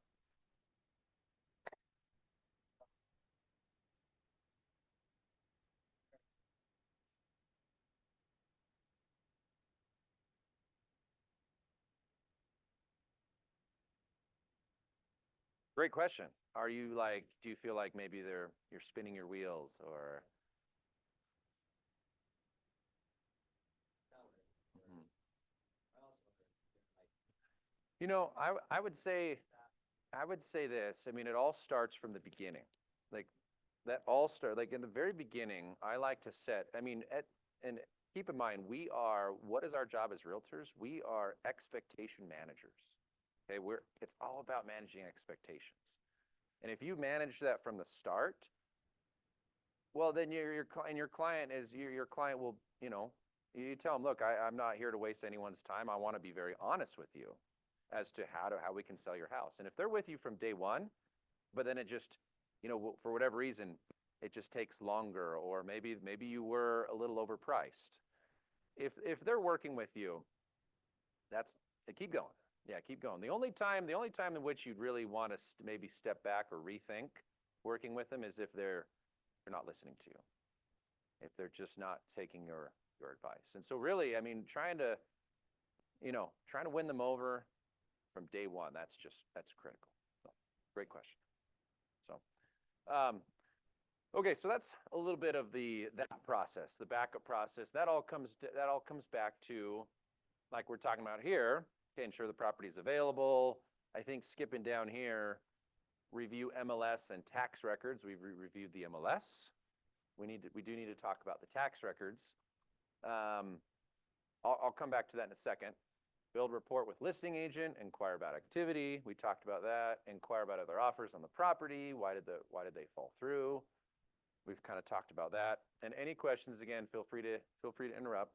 Great question. Are you like, do you feel like maybe you're spinning your wheels or Mhm. You know, I would say this. I mean, it all starts from the beginning. Like that all start like in the very beginning, I like to set, I mean, and keep in mind, what is our job as realtors? We are expectation managers. Okay, it's all about managing expectations. And if you manage that from the start, well, then your client your client will, you tell them, look, I'm not here to waste anyone's time. I want to be very honest with you as to how we can sell your house. And if they're with you from day one, but then it just, for whatever reason, it just takes longer, or maybe you were a little overpriced. If they're working with you, that's keep going. Yeah, keep going. The only time in which you'd really want to maybe step back or rethink working with them is if they're not listening to you, if they're just not taking your advice. And so really, I mean, trying to win them over from day one, that's critical. So, great question. So, um, okay, so that's a little bit of that process, the backup process. That all comes back to, like we're talking about here, okay, ensure the property is available. I think skipping down here, review MLS and tax records. We've reviewed the MLS. We do need to talk about the tax records. I'll come back to that in a second. Build rapport with listing agent, inquire about activity. We talked about that. Inquire about other offers on the property. Why did they fall through? We've kind of talked about that. And any questions, again, feel free to interrupt.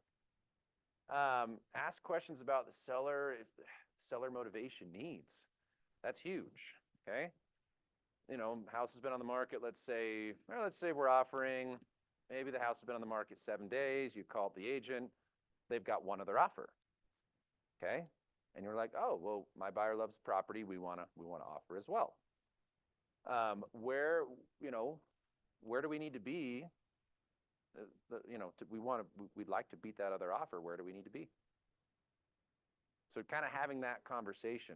Ask questions about the seller, if the seller motivation needs. That's huge. Okay. House has been on the market. Let's say we're offering. Maybe the house has been on the market 7 days. You called the agent. They've got one other offer. Okay. And you're like, oh, well, my buyer loves the property. We wanna offer as well. Where do we need to be? We'd like to beat that other offer. Where do we need to be? So kind of having that conversation,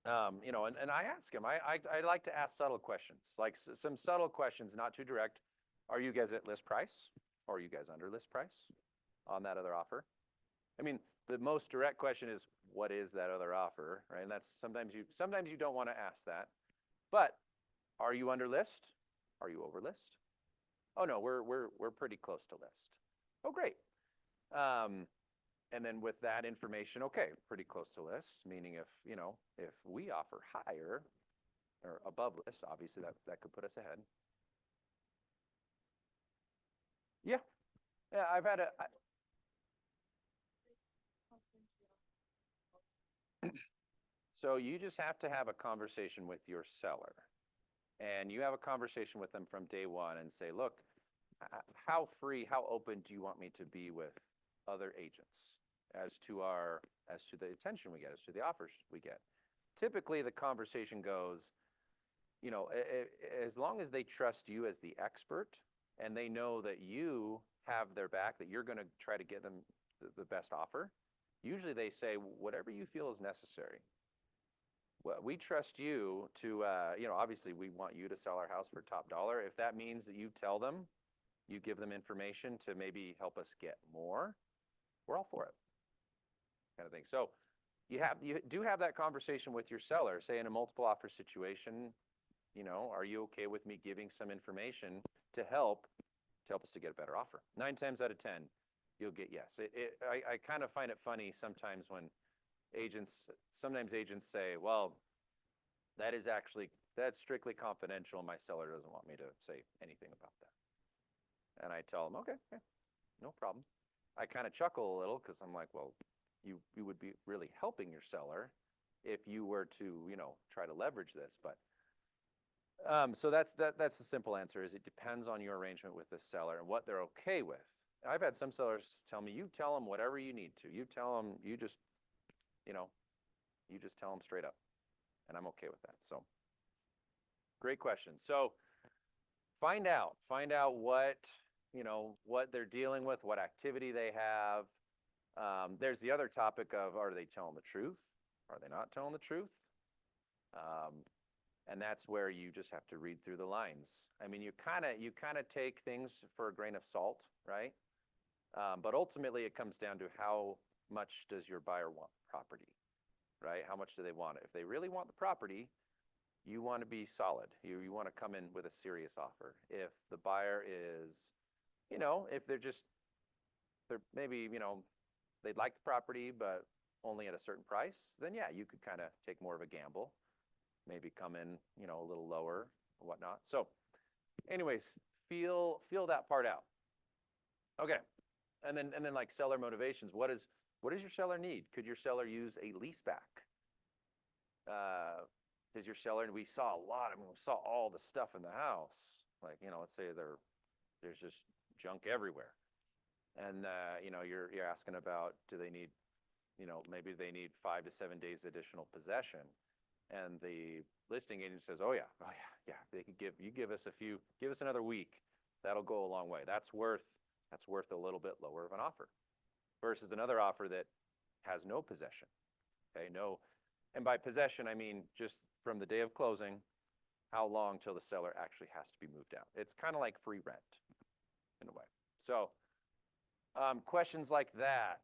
and I ask him, I like to ask subtle questions, like some subtle questions, not too direct. Are you guys at list price? Or are you guys under list price on that other offer? I mean, the most direct question is, what is that other offer, right? And that's sometimes you don't want to ask that, but are you under list? Are you over list? Oh no, we're pretty close to list. Oh great. And then with that information, okay, pretty close to list, meaning if we offer higher or above list, obviously that could put us ahead. Yeah, yeah, I've had so you just have to have a conversation with your seller, and you have a conversation with them from day one and say, look, how open do you want me to be with other agents as to the attention we get, as to the offers we get? Typically, the conversation goes, as long as they trust you as the expert and they know that you have their back, that you're going to try to get them the best offer, usually they say, whatever you feel is necessary. Well, we trust you to, obviously we want you to sell our house for top dollar. If that means that you tell them, you give them information to maybe help us get more, we're all for it, kind of thing. So you do have that conversation with your seller, say in a multiple offer situation, are you okay with me giving some information to help us to get a better offer? 9 times out of 10, you'll get yes. I kind of find it funny sometimes when sometimes agents say, well, that's strictly confidential. My seller doesn't want me to say anything about that. And I tell them, okay, no problem. I kind of chuckle a little because I'm like, well, you would be really helping your seller if you were to, try to leverage this. But so that's the simple answer is it depends on your arrangement with the seller and what they're okay with. I've had some sellers tell me, you tell them whatever you need to. You tell them, you know, you just tell them straight up, and I'm okay with that. So great question. So find out what they're dealing with, what activity they have. There's the other topic of, are they telling the truth? Are they not telling the truth? Um, and that's where you just have to read through the lines. I mean, you kind of take things for a grain of salt, right? But ultimately, it comes down to how much does your buyer want property, right? How much do they want it? If they really want the property, you want to be solid. You want to come in with a serious offer. If the buyer is, if they're maybe, they'd like the property, but only at a certain price, then yeah, you could kind of take more of a gamble, maybe come in, a little lower or whatnot. So anyways, feel that part out. Okay. And then like seller motivations, what does your seller need? Could your seller use a lease back? Does your seller, and we saw a lot, I mean, we saw all the stuff in the house. Like, let's say there's just junk everywhere. And you're asking about, do they need, maybe they need 5 to 7 days additional possession. And the listing agent says, oh yeah, they could give us another week. That'll go a long way. That's worth a little bit lower of an offer versus another offer that has no possession. Okay, no. And by possession, I mean just from the day of closing, how long till the seller actually has to be moved out. It's kind of like free rent in a way. So questions like that.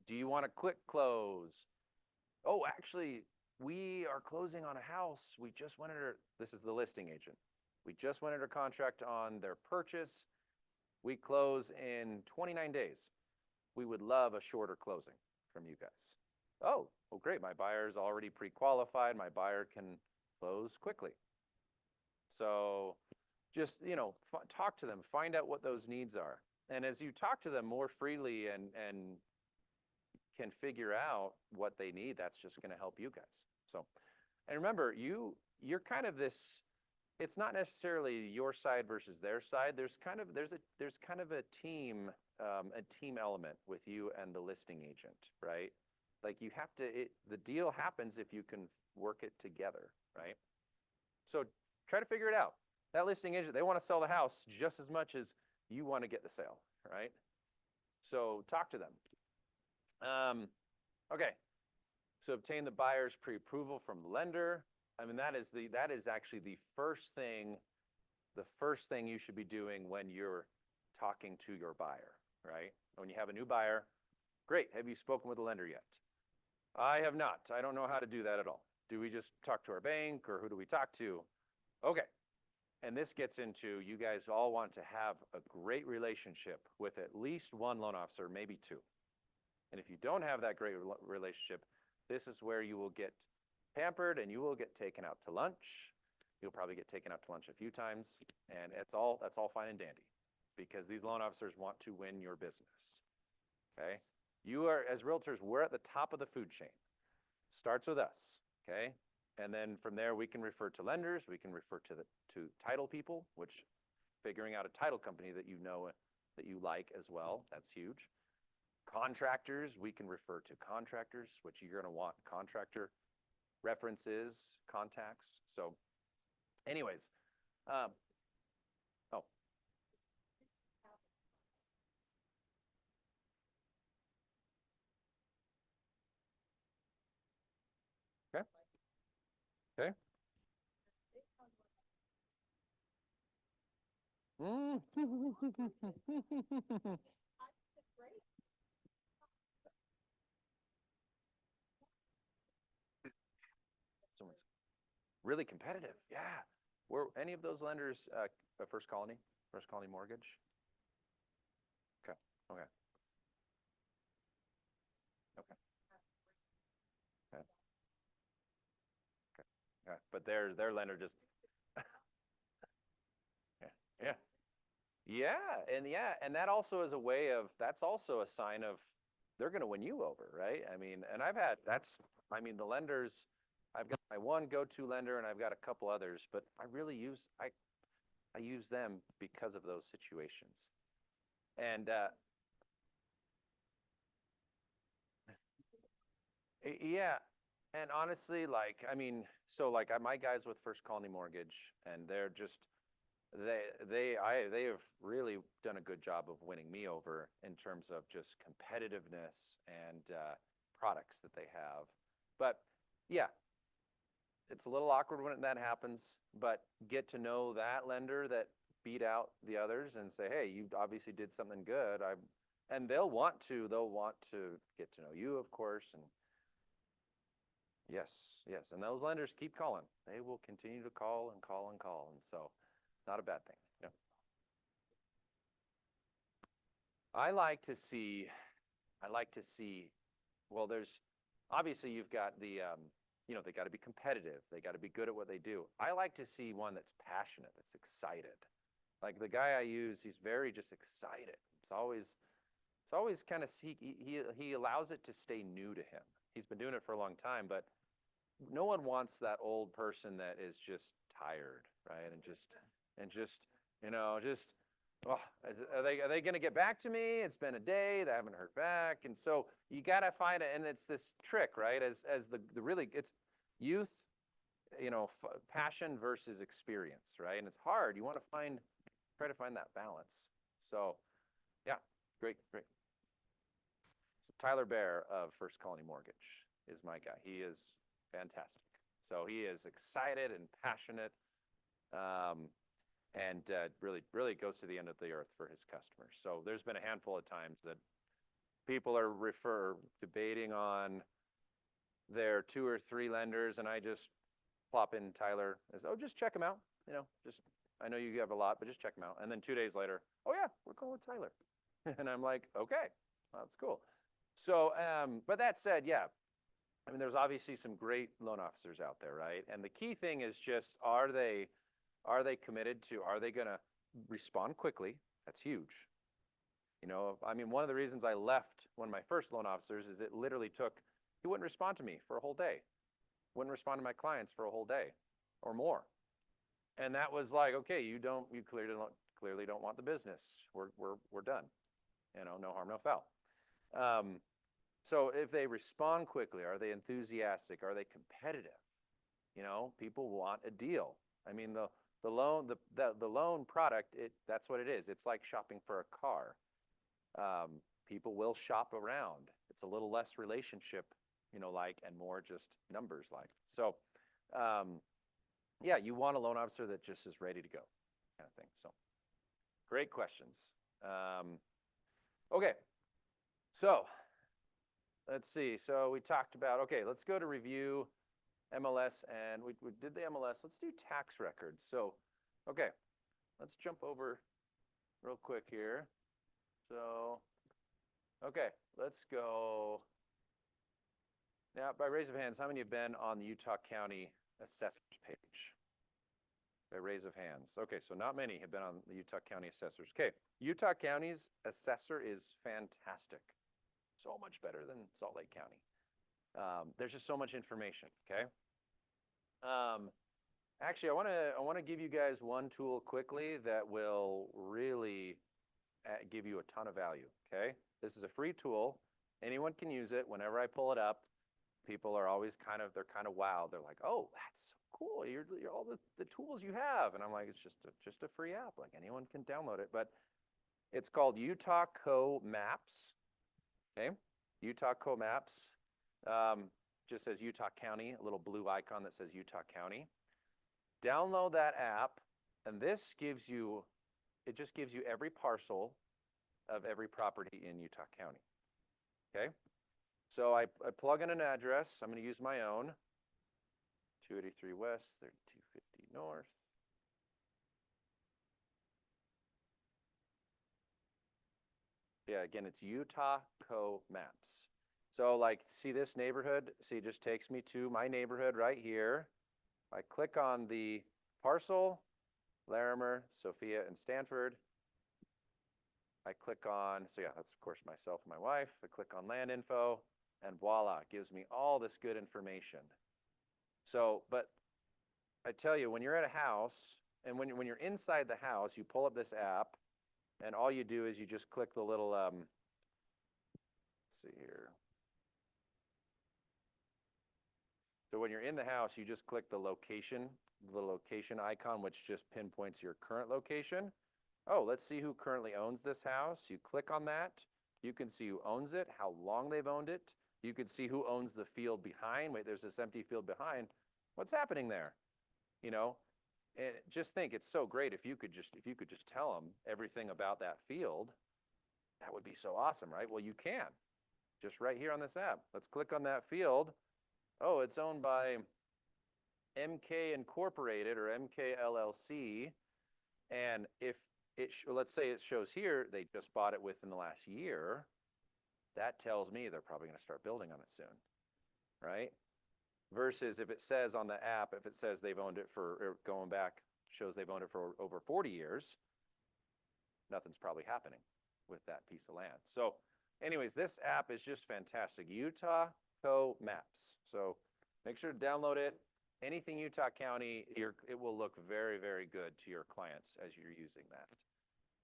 Do you want a quick close? Oh, actually, we are closing on a house. This is the listing agent. We just went under contract on their purchase. We close in 29 days. We would love a shorter closing from you guys. Oh, well, great. My buyer's already pre-qualified. My buyer can close quickly. So just, talk to them, find out what those needs are. And as you talk to them more freely and can figure out what they need, that's just going to help you guys. So, and remember, you're kind of this, it's not necessarily your side versus their side. There's kind of a team element with you and the listing agent, right? Like you have to, the deal happens if you can work it together, right? So try to figure it out. That listing agent, they want to sell the house just as much as you want to get the sale, right? So talk to them. Okay. So obtain the buyer's pre-approval from the lender. I mean, that is actually the first thing you should be doing when you're talking to your buyer, right? When you have a new buyer, great. Have you spoken with the lender yet? I have not. I don't know how to do that at all. Do we just talk to our bank or who do we talk to? Okay. And this gets into, you guys all want to have a great relationship with at least one loan officer, maybe two. And if you don't have that great relationship, this is where you will get pampered and you will get taken out to lunch. You'll probably get taken out to lunch a few times, and that's all fine and dandy because these loan officers want to win your business. Okay? You are, as realtors, we're at the top of the food chain. Starts with us, okay? And then from there, we can refer to lenders, we can refer to title people, which figuring out a title company that you know that you like as well, that's huge. Contractors, we can refer to contractors, which you're going to want contractor references, contacts. So anyways, oh, okay, okay. Mm. Someone's really competitive. Yeah. Were any of those lenders First Colony Mortgage? Okay. Okay. Okay. Okay. Okay. Yeah. But their lender just yeah. Yeah. Yeah. And that also is that's also a sign of they're going to win you over, right? I mean, and I mean, the lenders, I've got my one go-to lender and I've got a couple others, but I use them because of those situations. And yeah, and honestly, like, I mean, so like my guys with First Colony Mortgage, and they're just they have really done a good job of winning me over in terms of just competitiveness and products that they have. But yeah, it's a little awkward when that happens, but get to know that lender that beat out the others and say, hey, you obviously did something good. And they'll want to get to know you, of course. And yes, yes. And those lenders keep calling. They will continue to call and call and call. And so not a bad thing. Yeah. I like to see, I like to see, well, there's obviously you've got they got to be competitive. They got to be good at what they do. I like to see one that's passionate, that's excited. Like the guy I use, he's very just excited. It's always kind of he allows it to stay new to him. He's been doing it for a long time, but no one wants that old person that is just tired, right? And just just oh, are they going to get back to me? It's been a day, they haven't heard back, and so you got to find it. And it's this trick, right? As the really it's youth, passion versus experience, right? And it's hard. You want to try to find that balance. So yeah, great, great. So Tyler Bear of First Colony Mortgage is my guy. He is fantastic. So he is excited and passionate, um, and really, really goes to the end of the earth for his customers. So there's been a handful of times that people are debating on their two or three lenders, and I just plop in Tyler as, oh, just check them out. Just I know you have a lot, but just check them out. And then 2 days later, oh yeah, we're going with Tyler, and I'm like, okay, well, that's cool. So, but that said, yeah, I mean, there's obviously some great loan officers out there, right? And the key thing is just, are they committed to, are they going to respond quickly? That's huge. I mean, one of the reasons I left one of my first loan officers is it literally took, he wouldn't respond to me for a whole day, wouldn't respond to my clients for a whole day or more. And that was like, okay, you clearly don't want the business. We're done. No harm, no foul. So if they respond quickly, are they enthusiastic? Are they competitive? People want a deal. I mean, the loan product, that's what it is. It's like shopping for a car. People will shop around. It's a little less relationship, and more just numbers like. So, yeah, you want a loan officer that just is ready to go, kind of thing. So, great questions. Okay, so let's see. So we talked about, okay, let's go to review MLS, and we did the MLS. Let's do tax records. So, okay, let's jump over real quick here. So, okay, let's go. Now, by raise of hands, how many have been on the Utah County Assessor's page? By raise of hands. Okay, so not many have been on the Utah County Assessors. Okay, Utah County's assessor is fantastic. So much better than Salt Lake County. There's just so much information, okay? Actually, I want to give you guys one tool quickly that will really give you a ton of value, okay? This is a free tool. Anyone can use it. Whenever I pull it up, people are always they're kind of wowed. They're like, oh, that's so cool. You're all the tools you have. And I'm like, it's just a free app. Like anyone can download it. But it's called Utah Co Maps. Okay, Utah Co Maps. Just says Utah County, a little blue icon that says Utah County. Download that app, and it just gives you every parcel of every property in Utah County. Okay, so I plug in an address. I'm going to use my own. 283 West, 3250 North. Yeah, again, it's Utah Co Maps. So like, see this neighborhood? See, it just takes me to my neighborhood right here. I click on the parcel, Larimer, Sophia, and Stanford. I click on, so yeah, that's of course myself and my wife. I click on land info and voila, it gives me all this good information. So, but I tell you, when you're at a house and when you're inside the house, you pull up this app and all you do is you just click the little, let's see here. So when you're in the house, you just click the location icon, which just pinpoints your current location. Oh, let's see who currently owns this house. You click on that. You can see who owns it, how long they've owned it. You can see who owns the field behind. Wait, there's this empty field behind. What's happening there? You know, and just think it's so great if you could just tell them everything about that field. That would be so awesome, right? Well, you can just right here on this app. Let's click on that field. Oh, it's owned by MK Incorporated or MK LLC. And if let's say it shows here, they just bought it within the last year, that tells me they're probably going to start building on it soon, right? Versus if it says on the app, if it says they've owned it for, going back, shows they've owned it for over 40 years, nothing's probably happening with that piece of land. So anyways, this app is just fantastic. Utah Co Maps. So make sure to download it. Anything Utah County, it will look very, very good to your clients as you're using that.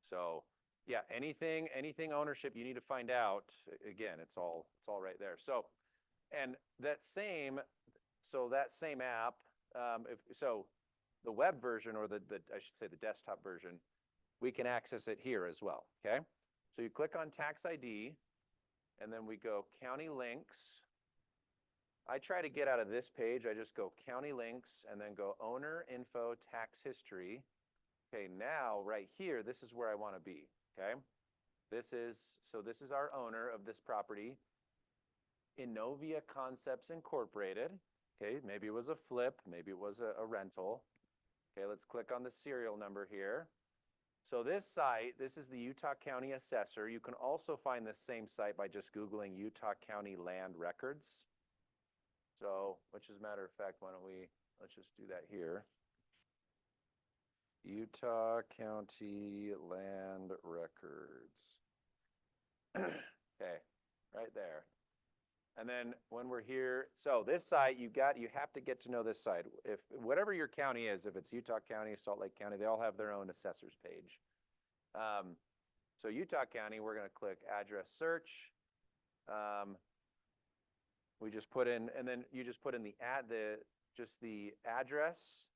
So yeah, anything ownership you need to find out, again, it's all right there. So, and that same app, so the web version or the I should say the desktop version, we can access it here as well, okay? So you click on tax ID and then we go county links. I try to get out of this page. I just go county links and then go owner info tax history. Okay, now right here, this is where I want to be, okay? This is our owner of this property, Innovia Concepts Incorporated. Okay, maybe it was a flip, maybe it was a rental. Okay, let's click on the serial number here. So this site, this is the Utah County Assessor. You can also find this same site by just Googling Utah County Land Records. So, which as a matter of fact, let's just do that here. Utah County Land Records. Okay, right there. And then when we're here, so this site, you have to get to know this site. If whatever your county is, if it's Utah County, Salt Lake County, they all have their own assessor's page. So Utah County, we're going to click address search. We just put in, and then you just put in the address,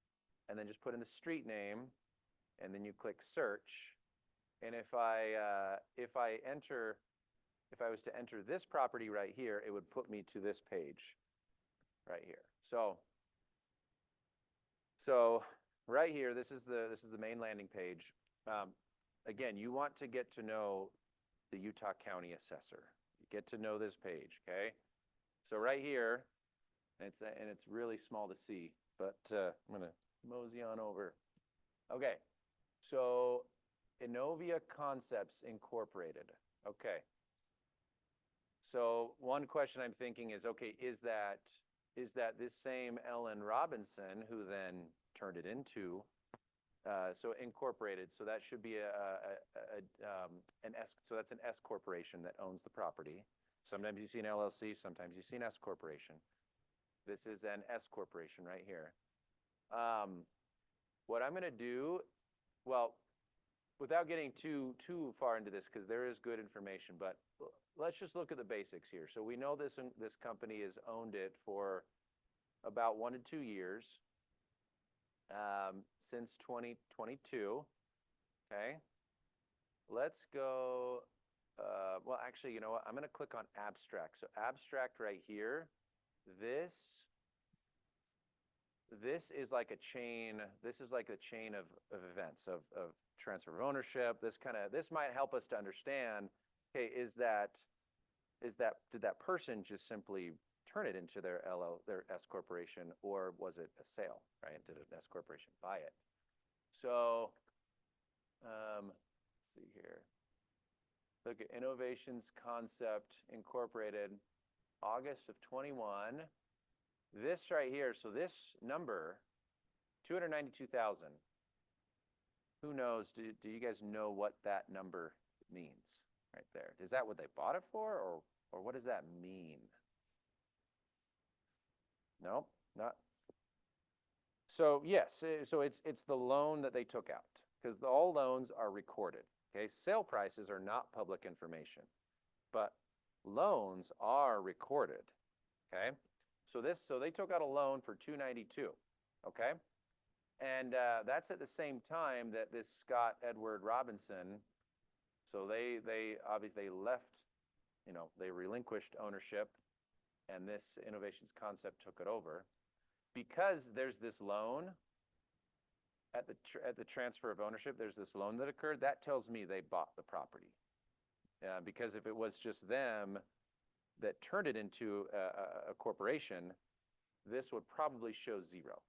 and then just put in the street name, and then you click search. And if I was to enter this property right here, it would put me to this page right here. So right here, this is the main landing page. Again, you want to get to know the Utah County Assessor. You get to know this page, okay? So right here, and it's really small to see, but I'm gonna mosey on over. Okay, so Innovia Concepts Incorporated. Okay. So one question I'm thinking is, okay, is that this same Ellen Robinson who then turned it into so incorporated? So that should be so that's an S corporation that owns the property. Sometimes you see an LLC, sometimes you see an S corporation. This is an S corporation right here. What I'm going to do, well, without getting too far into this, because there is good information, but let's just look at the basics here. So we know this company has owned it for about 1 to 2 years, since 2022. Okay, let's go. Well, actually, you know what? I'm going to click on abstract. So abstract right here. This is like a chain. This is like a chain of events of transfer of ownership. This might help us to understand. Okay, did that person just simply turn it into their S corporation, or was it a sale? Right? Did an S corporation buy it? So let's see here. Look at Innovations Concept Incorporated, August of 21. This right here, so this number, 292,000. Who knows? Do you guys know what that number means right there. Is that what they bought it for, or what does that mean? No, not. So yes, so it's the loan that they took out because all loans are recorded. Okay, sale prices are not public information, but loans are recorded. Okay, so they took out a loan for 292. Okay, and that's at the same time that this Scott Edward Robinson. So they obviously left, they relinquished ownership, and this innovations concept took it over because there's this loan at the transfer of ownership. There's this loan that occurred that tells me they bought the property. Because if it was just them that turned it into a corporation, this would probably show zero,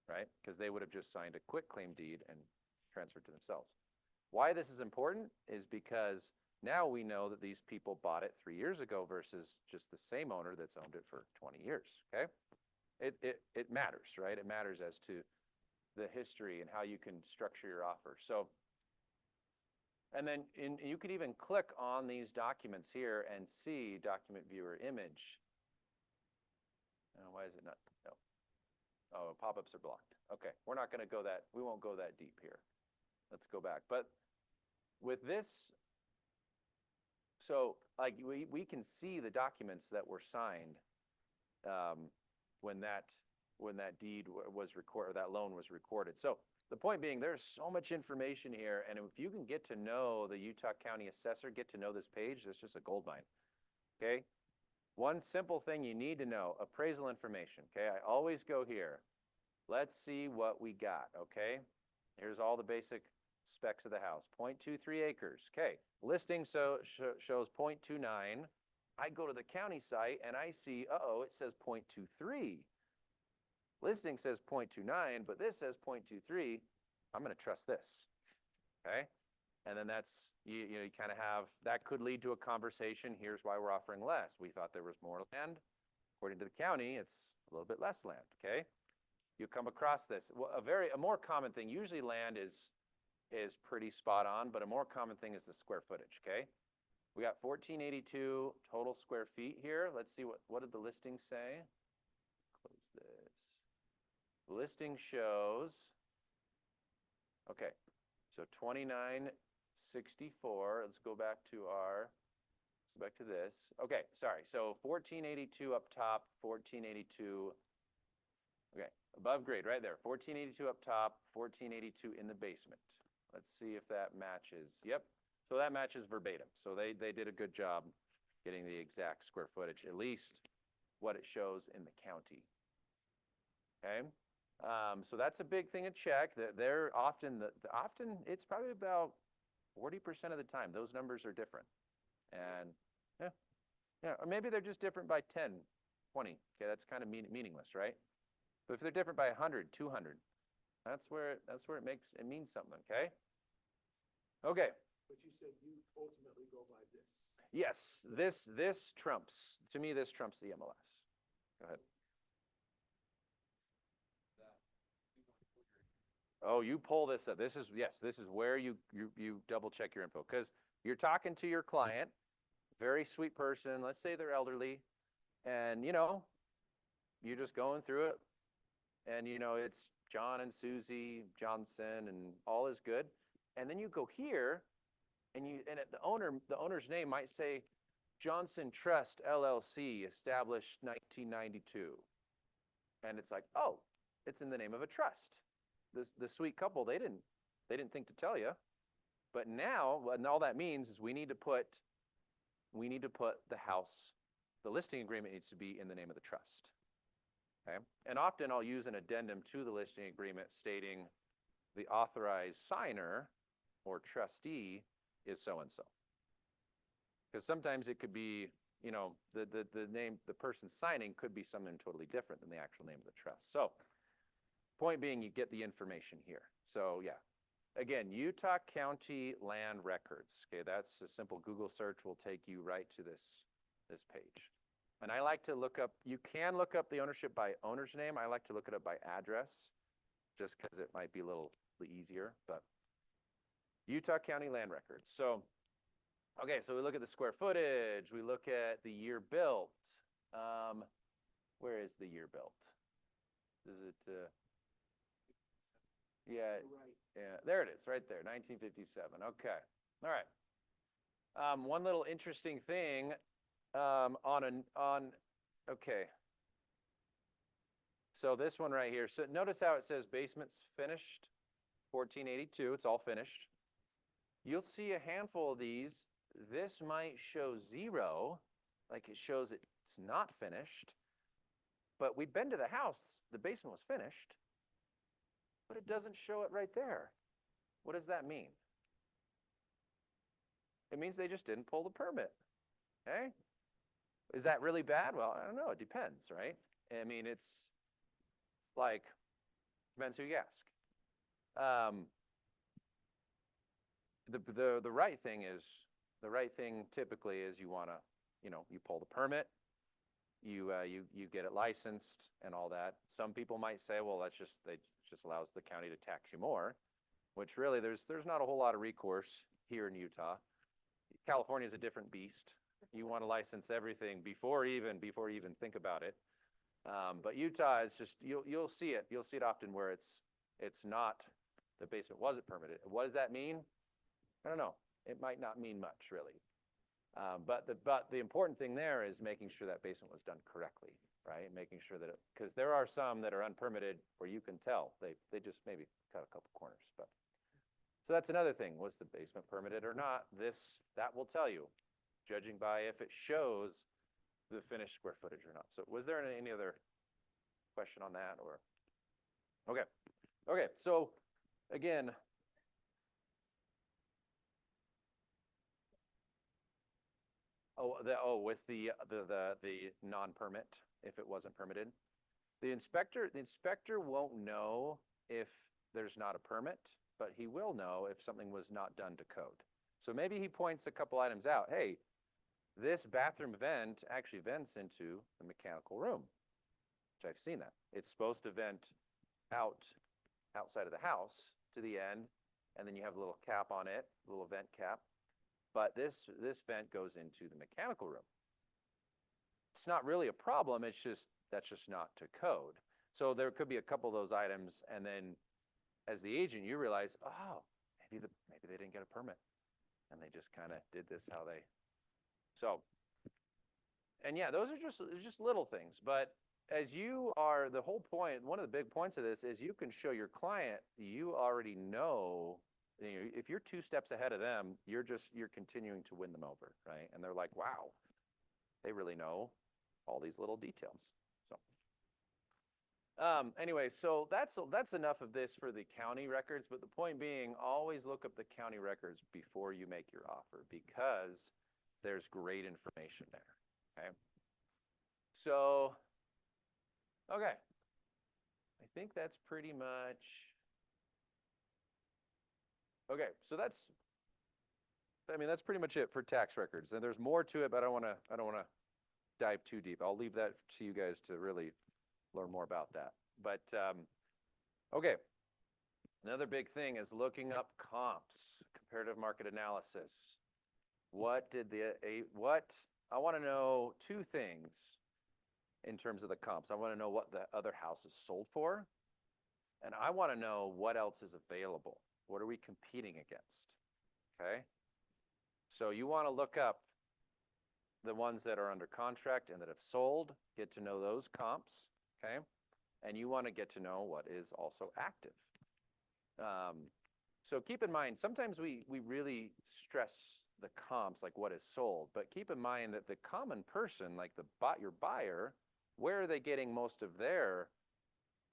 right? Because they would have just signed a quitclaim deed and transferred to themselves. Why this is important is because now we know that these people bought it 3 years ago versus just the same owner that's owned it for 20 years, okay? It matters, right? It matters as to the history and how you can structure your offer. So, and then you could even click on these documents here and see document viewer image. Why is it not? No. Oh, pop-ups are blocked. Okay, we're not going to go that, we won't go that deep here. Let's go back. But with this, so like we can see the documents that were signed when that deed was recorded, that loan was recorded. So the point being, there's so much information here, and if you can get to know the Utah County Assessor, get to know this page, that's just a gold mine. Okay. One simple thing you need to know: appraisal information. Okay, I always go here. Let's see what we got. Okay, here's all the basic specs of the house. 0.23 acres. Okay, listing shows 0.29. I go to the county site and I see, uh-oh, it says 0.23. Listing says 0.29, but this says 0.23. I'm going to trust this. Okay, and then that's, you kind of have, that could lead to a conversation. Here's why we're offering less. We thought there was more land. According to the county, it's a little bit less land. Okay, you come across this. Well, a more common thing, usually land is pretty spot on, but a more common thing is the square footage. Okay, we got 1482 total square feet here. Let's see what did the listing say. Close this. The listing shows, okay, so 2964. Let's go back to this. Okay, sorry. So 1482 up top, 1482. Okay, above grade right there. 1482 up top, 1482 in the basement. Let's see if that matches. Yep. So that matches verbatim. So they did a good job getting the exact square footage, at least what it shows in the county. Okay. So that's a big thing to check. They're often it's probably about 40% of the time those numbers are different. And yeah, or maybe they're just different by 10, 20. Okay, that's kind of meaningless, right? But if they're different by 100, 200, that's where it means something. Okay. Okay. But you said you ultimately go by this. Yes, this trumps, to me, this trumps the MLS. Go ahead. Oh, you pull this up. This is where you double check your info, because you're talking to your client, very sweet person. Let's say they're elderly, and you're just going through it, and it's John and Susie Johnson, and all is good. And then you go here, and the owner's name might say Johnson Trust LLC, established 1992, and it's like, oh, it's in the name of a trust. The sweet couple, they didn't think to tell you, but now, and all that means is we need to put the house, the listing agreement needs to be in the name of the trust. Okay, and often I'll use an addendum to the listing agreement stating the authorized signer or trustee is so and so, because sometimes it could be, the name, the person signing could be something totally different than the actual name of the trust. So point being, you get the information here. So yeah, again, Utah County Land Records. Okay, that's a simple Google search will take you right to this page. And I like to look up, you can look up the ownership by owner's name. I like to look it up by address, just because it might be a little easier. But Utah County Land Records. So Okay, so we look at the square footage, we look at the year built. Where is the year built? Is it, yeah, You're right. yeah, there it is, right there, 1957. Okay, all right. One little interesting thing okay. So this one right here. So notice how it says basement's finished, 1482. It's all finished. You'll see a handful of these. This might show 0, like it shows it's not finished. But we've been to the house. The basement was finished, but it doesn't show it right there. What does that mean? It means they just didn't pull the permit. Okay? Is that really bad? Well, I don't know. It depends, right? I mean, it's like, depends who you ask. The right thing is, the right thing typically is you want to, you pull the permit, you get it licensed and all that. Some people might say, well, it just allows the county to tax you more, which really there's not a whole lot of recourse here in Utah. California is a different beast. You want to license everything before you even think about it. But Utah is just, you'll see it. You'll see it often where it's not, the basement wasn't permitted. What does that mean? I don't know. It might not mean much, really. But the important thing there is making sure that basement was done correctly, right? Making sure that because there are some that are unpermitted where you can tell they just maybe cut a couple corners. But so that's another thing. Was the basement permitted or not? That will tell you, judging by if it shows the finished square footage or not. So was there any other question on that or? Okay. So again, with the non-permit, if it wasn't permitted, the inspector won't know if there's not a permit, but he will know if something was not done to code. So maybe he points a couple items out. Hey, this bathroom vent actually vents into the mechanical room, which I've seen that. It's supposed to vent outside of the house to the end, and then you have a little cap on it, a little vent cap. But this vent goes into the mechanical room. It's not really a problem. That's just not to code. So there could be a couple of those items, and then as the agent, you realize, oh, maybe they didn't get a permit, and they just kind of did this how they. So, and yeah, those are just little things. But as you are, the whole point, one of the big points of this is you can show your client you already know. If you're 2 steps ahead of them, you're continuing to win them over, right? And they're like, wow, they really know all these little details. So anyway, so that's enough of this for the county records. But the point being, always look up the county records before you make your offer because there's great information there. Okay. So, okay. I think that's pretty much. Okay, so that's pretty much it for tax records. And there's more to it, but I don't want to dive too deep. I'll leave that to you guys to really learn more about that. But okay, another big thing is looking up comps, comparative market analysis. I want to know 2 things in terms of the comps. I want to know what the other house is sold for, and I want to know what else is available. What are we competing against? Okay. So you want to look up the ones that are under contract and that have sold, get to know those comps, okay? And you want to get to know what is also active. So keep in mind, sometimes we really stress the comps, like what is sold, but keep in mind that the common person, like your buyer, where are they getting most of their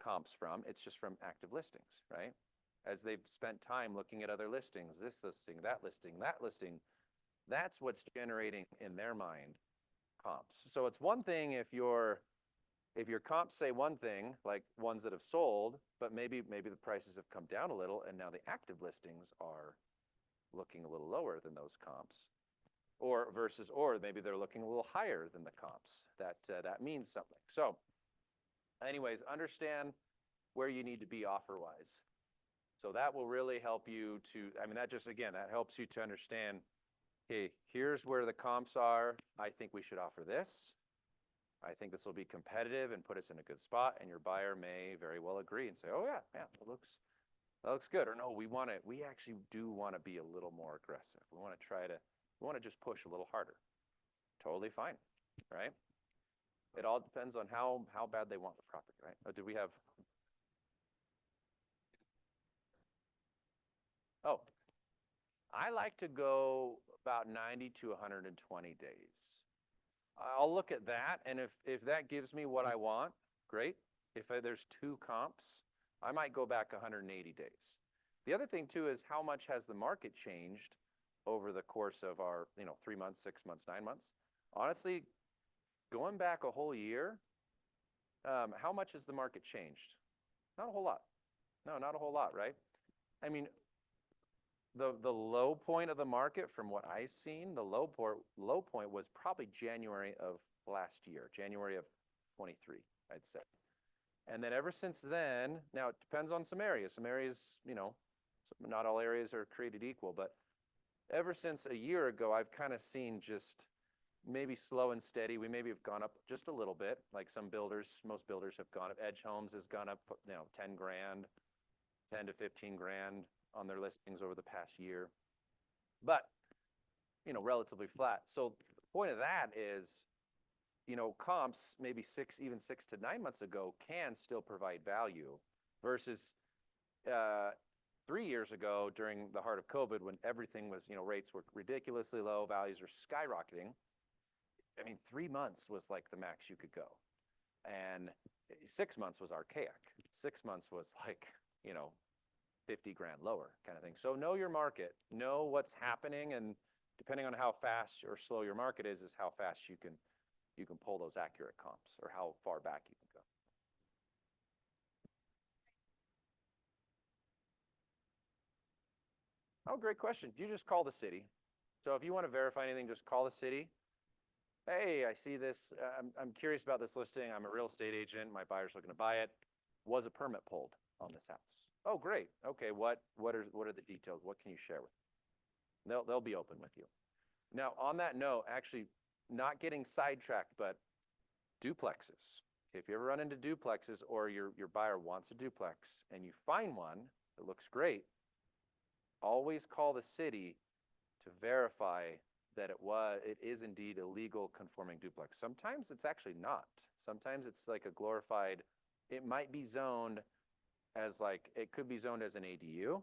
comps from? It's just from active listings, right? As they've spent time looking at other listings, this listing, that listing, that listing, that's what's generating in their mind comps. So it's one thing if your comps say one thing, like ones that have sold, but maybe the prices have come down a little and now the active listings are looking a little lower than those comps. Or maybe they're looking a little higher than the comps. That means something. So anyways, understand where you need to be offer-wise. So that will really help you that helps you to understand okay, here's where the comps are. I think we should offer this. I think this will be competitive and put us in a good spot. And your buyer may very well agree and say, oh yeah, yeah, that looks good. Or no, we actually do want to be a little more aggressive. We want to just push a little harder. Totally fine, right? It all depends on how bad they want the property, right? Oh, do we have? Oh, I like to go about 90 to 120 days. I'll look at that, and if that gives me what I want, great. If there's two comps, I might go back 180 days. The other thing too is how much has the market changed over the course of our 3 months, 6 months, 9 months. Honestly, going back a whole year, how much has the market changed? Not a whole lot. No, not a whole lot, right? I mean, the low point of the market from what I've seen, the low point was probably January of last year, January of 23, I'd say. And then ever since then, now it depends on some areas. Some areas, not all areas are created equal, but ever since a year ago, I've kind of seen just maybe slow and steady. We maybe have gone up just a little bit, like some builders, most builders have gone up. Edge Homes has gone up, 10 grand, 10 to 15 grand on their listings over the past year, but relatively flat. So the point of that is, comps maybe 6 to 9 months ago can still provide value versus 3 years ago during the heart of COVID when everything was, rates were ridiculously low, values are skyrocketing. I mean, 3 months was like the max you could go. And 6 months was archaic. 6 months was like, 50 grand lower kind of thing. So know your market, know what's happening, and depending on how fast or slow your market is how fast you can pull those accurate comps or how far back you can go. Oh, great question. You just call the city. So if you want to verify anything, just call the city. Hey, I see this. I'm curious about this listing. I'm a real estate agent. My buyer's looking to buy it. Was a permit pulled on this house? Oh, great. Okay, what are the details? What can you share with me? They'll be open with you. Now, on that note, actually, not getting sidetracked, but duplexes. If you ever run into duplexes or your buyer wants a duplex and you find one that looks great, always call the city to verify that it is indeed a legal conforming duplex. Sometimes it's actually not. Sometimes it's like a glorified, it might be zoned as it could be zoned as an ADU,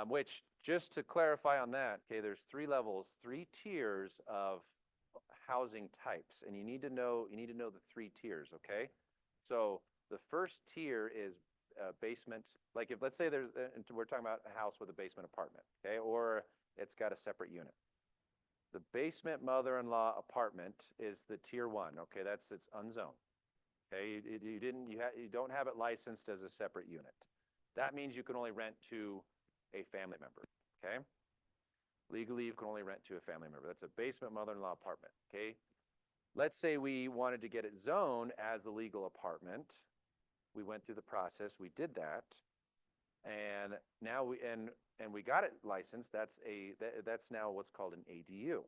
which just to clarify on that, okay, there's 3 levels, 3 tiers of housing types, and you need to know the 3 tiers, okay? So the first tier is basement, like if let's say we're talking about a house with a basement apartment, okay, or it's got a separate unit. The basement mother-in-law apartment is the tier 1, okay, it's unzoned. Okay, you don't have it licensed as a separate unit. That means you can only rent to a family member, okay? Legally, you can only rent to a family member. That's a basement mother-in-law apartment, okay? Let's say we wanted to get it zoned as a legal apartment. We went through the process, we did that, and now we got it licensed. That's now what's called an ADU,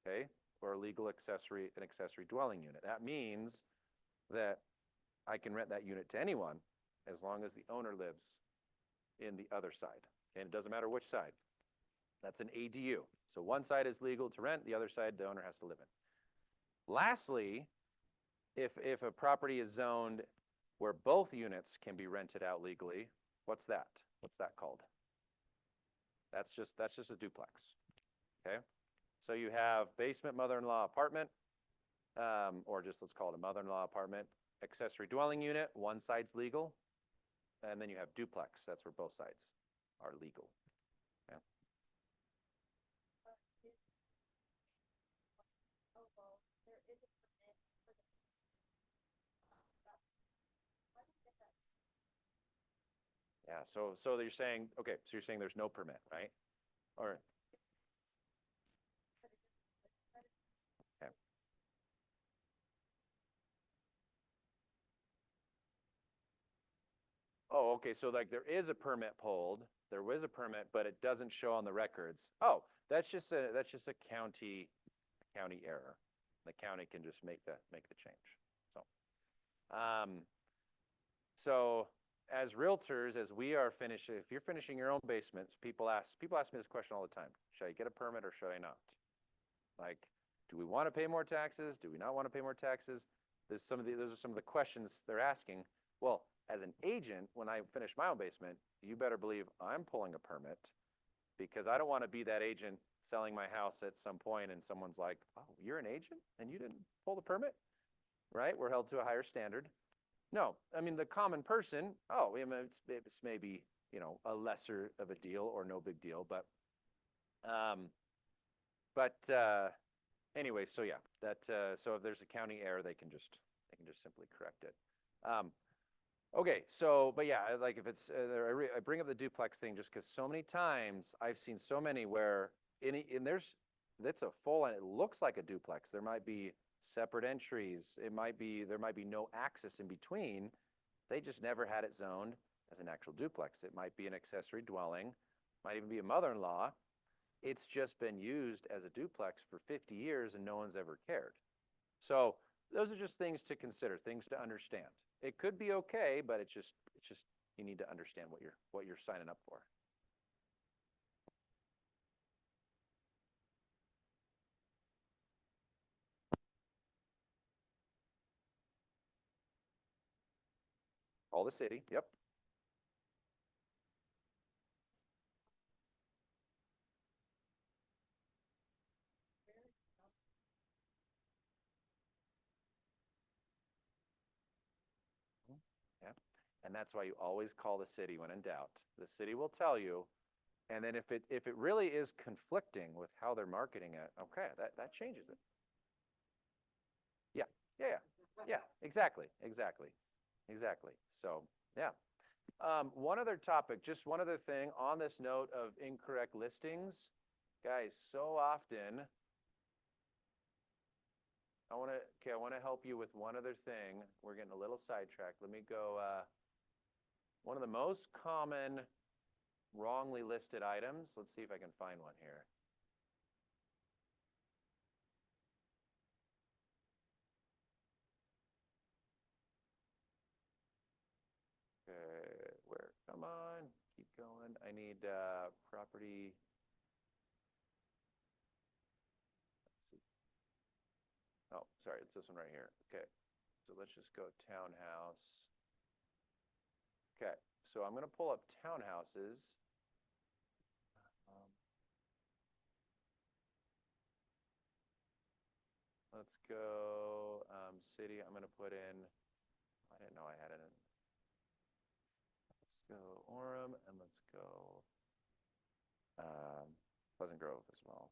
okay? Or a legal accessory dwelling unit. That means that I can rent that unit to anyone as long as the owner lives in the other side. And it doesn't matter which side. That's an ADU. So one side is legal to rent, the other side the owner has to live in. Lastly, if a property is zoned where both units can be rented out legally, what's that? What's that called? That's just a duplex. Okay? So you have basement mother-in-law apartment, or just let's call it a mother-in-law apartment, accessory dwelling unit, one side's legal, and then you have duplex. That's where both sides are legal. Yeah. Yeah, so you're saying, okay, so you're saying there's no permit, right? Or okay. Oh, okay, so like there is a permit pulled, there was a permit, but it doesn't show on the records. Oh, that's just a county error. The county can just make the change. Um, so as realtors, as we are finishing, if you're finishing your own basement, people ask me this question all the time: should I get a permit or should I not? Like, do we want to pay more taxes? Do we not want to pay more taxes? Those are some of the questions they're asking. Well, as an agent, when I finish my own basement, you better believe I'm pulling a permit, because I don't want to be that agent selling my house at some point and someone's like, oh, you're an agent and you didn't pull the permit, right? We're held to a higher standard. No, I mean, the common person, oh, I mean, it's maybe, a lesser of a deal or no big deal, um, but anyway, so yeah, so if there's a county error, they can just simply correct it. Okay, so, but yeah, like if it's, I bring up the duplex thing just because so many times I've seen so many where that's a full, and it looks like a duplex. There might be separate entries. There might be no access in between. They just never had it zoned as an actual duplex. It might be an accessory dwelling, might even be a mother-in-law. It's just been used as a duplex for 50 years and no one's ever cared. So those are just things to consider, things to understand. It could be okay, but it's just you need to understand what you're signing up for. All the city, yep. Yeah. And that's why you always call the city when in doubt. The city will tell you. And then if it really is conflicting with how they're marketing it, okay, that changes it. Yeah, yeah, yeah, yeah, exactly. So, yeah. One other topic, just one other thing on this note of incorrect listings. Guys, so often, I want to help you with one other thing. We're getting a little sidetracked. Let me go, one of the most common wrongly listed items. Let's see if I can find one here. Okay, come on, keep going. I need property. Oh, sorry, it's this one right here. Okay, so let's just go townhouse. Okay, so I'm going to pull up townhouses. Let's go city. I'm going to put in, I didn't know I had it in. Let's go Orem, and let's go Pleasant Grove as well.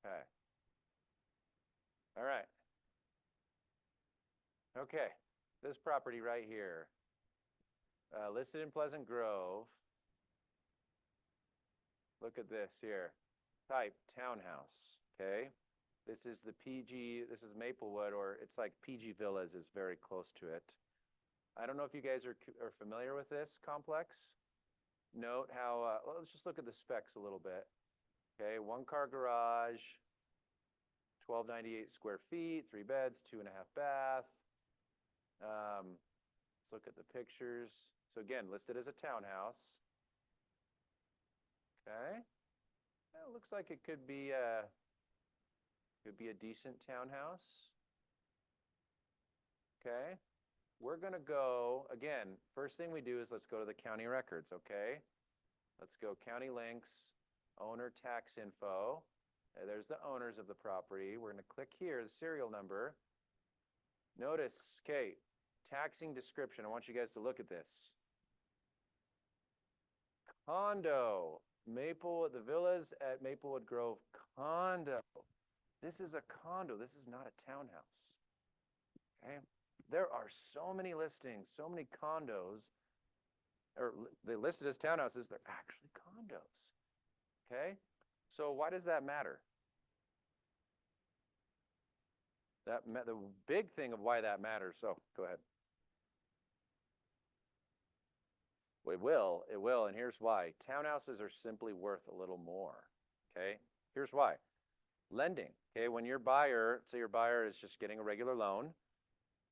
Okay. All right. Okay. This property right here, listed in Pleasant Grove. Look at this here. Type townhouse. Okay. This is the PG, this is Maplewood, or it's like PG Villas is very close to it. I don't know if you guys are familiar with this complex. Note how, well, let's just look at the specs a little bit. Okay, 1-car garage, 1,298 square feet, 3 beds, 2.5 bath. Let's look at the pictures. So again, listed as a townhouse. Okay, it looks like it could be a decent townhouse. Okay, we're gonna go, again, first thing we do is let's go to the county records, okay? Let's go county links, owner tax info. There's the owners of the property. We're gonna click here, the serial number. Notice, okay, taxing description. I want you guys to look at this. Condo, the villas at Maplewood Grove, condo. This is a condo. This is not a townhouse. Okay? There are so many listings, so many condos, or they listed as townhouses, they're actually condos. Okay? So why does that matter? The big thing of why that matters, so go ahead. It will, and here's why. Townhouses are simply worth a little more, okay? Here's why. Lending, okay? When your buyer, say your buyer is just getting a regular loan,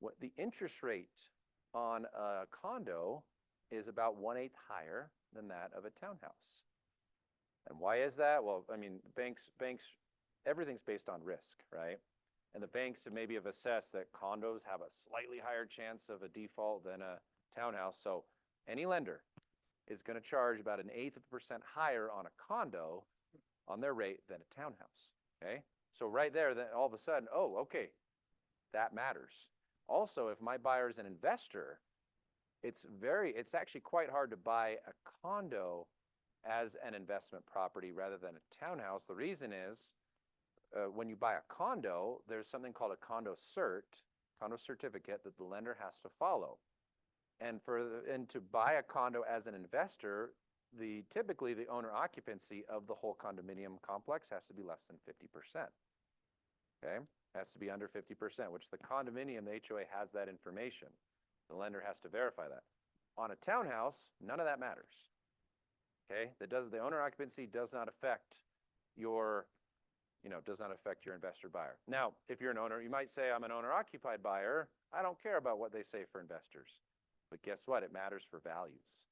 what the interest rate on a condo is about 1/8 higher than that of a townhouse. And why is that? Well, I mean, banks, everything's based on risk, right? And the banks have maybe assessed that condos have a slightly higher chance of a default than a townhouse. So any lender is going to charge about 1/8 of a percent higher on a condo on their rate than a townhouse, okay? So right there, then all of a sudden, oh, okay, that matters. Also, if my buyer is an investor, it's actually quite hard to buy a condo as an investment property rather than a townhouse. The reason is when you buy a condo, there's something called a condo certificate that the lender has to follow. And to buy a condo as an investor, typically the owner occupancy of the whole condominium complex has to be less than 50%. Okay, has to be under 50%, which the condominium, the HOA has that information. The lender has to verify that. On a townhouse, none of that matters. Okay, the owner occupancy does not affect your investor buyer. Now, if you're an owner, you might say, I'm an owner occupied buyer. I don't care about what they say for investors. But guess what? It matters for values.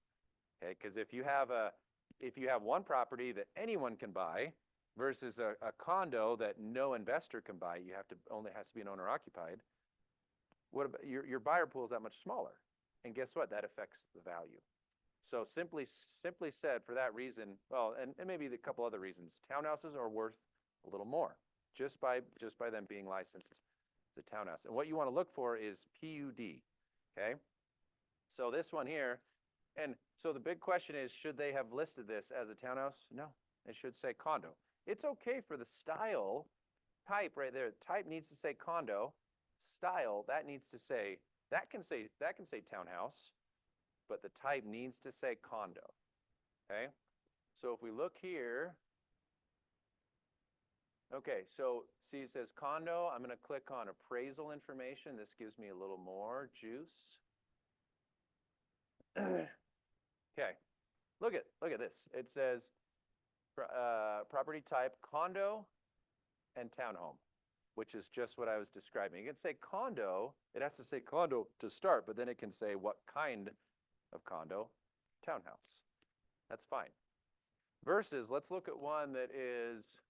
Okay, because if you have one property that anyone can buy versus a condo that no investor can buy, only has to be an owner occupied. What about your buyer pool is that much smaller? And guess what? That affects the value. So simply said, for that reason, well, and maybe a couple other reasons, townhouses are worth a little more just by them being licensed as a townhouse. And what you want to look for is PUD. Okay, so this one here, and so the big question is, should they have listed this as a townhouse? No, it should say condo. It's okay for the style type right there. Type needs to say condo. Style, that can say townhouse, but the type needs to say condo. Okay, so if we look here, okay, so see it says condo. I'm going to click on appraisal information. This gives me a little more juice. Okay, look at this. It says property type condo and townhome, which is just what I was describing. You can say condo. It has to say condo to start, but then it can say what kind of condo, townhouse. That's fine. Versus, let's look at one that is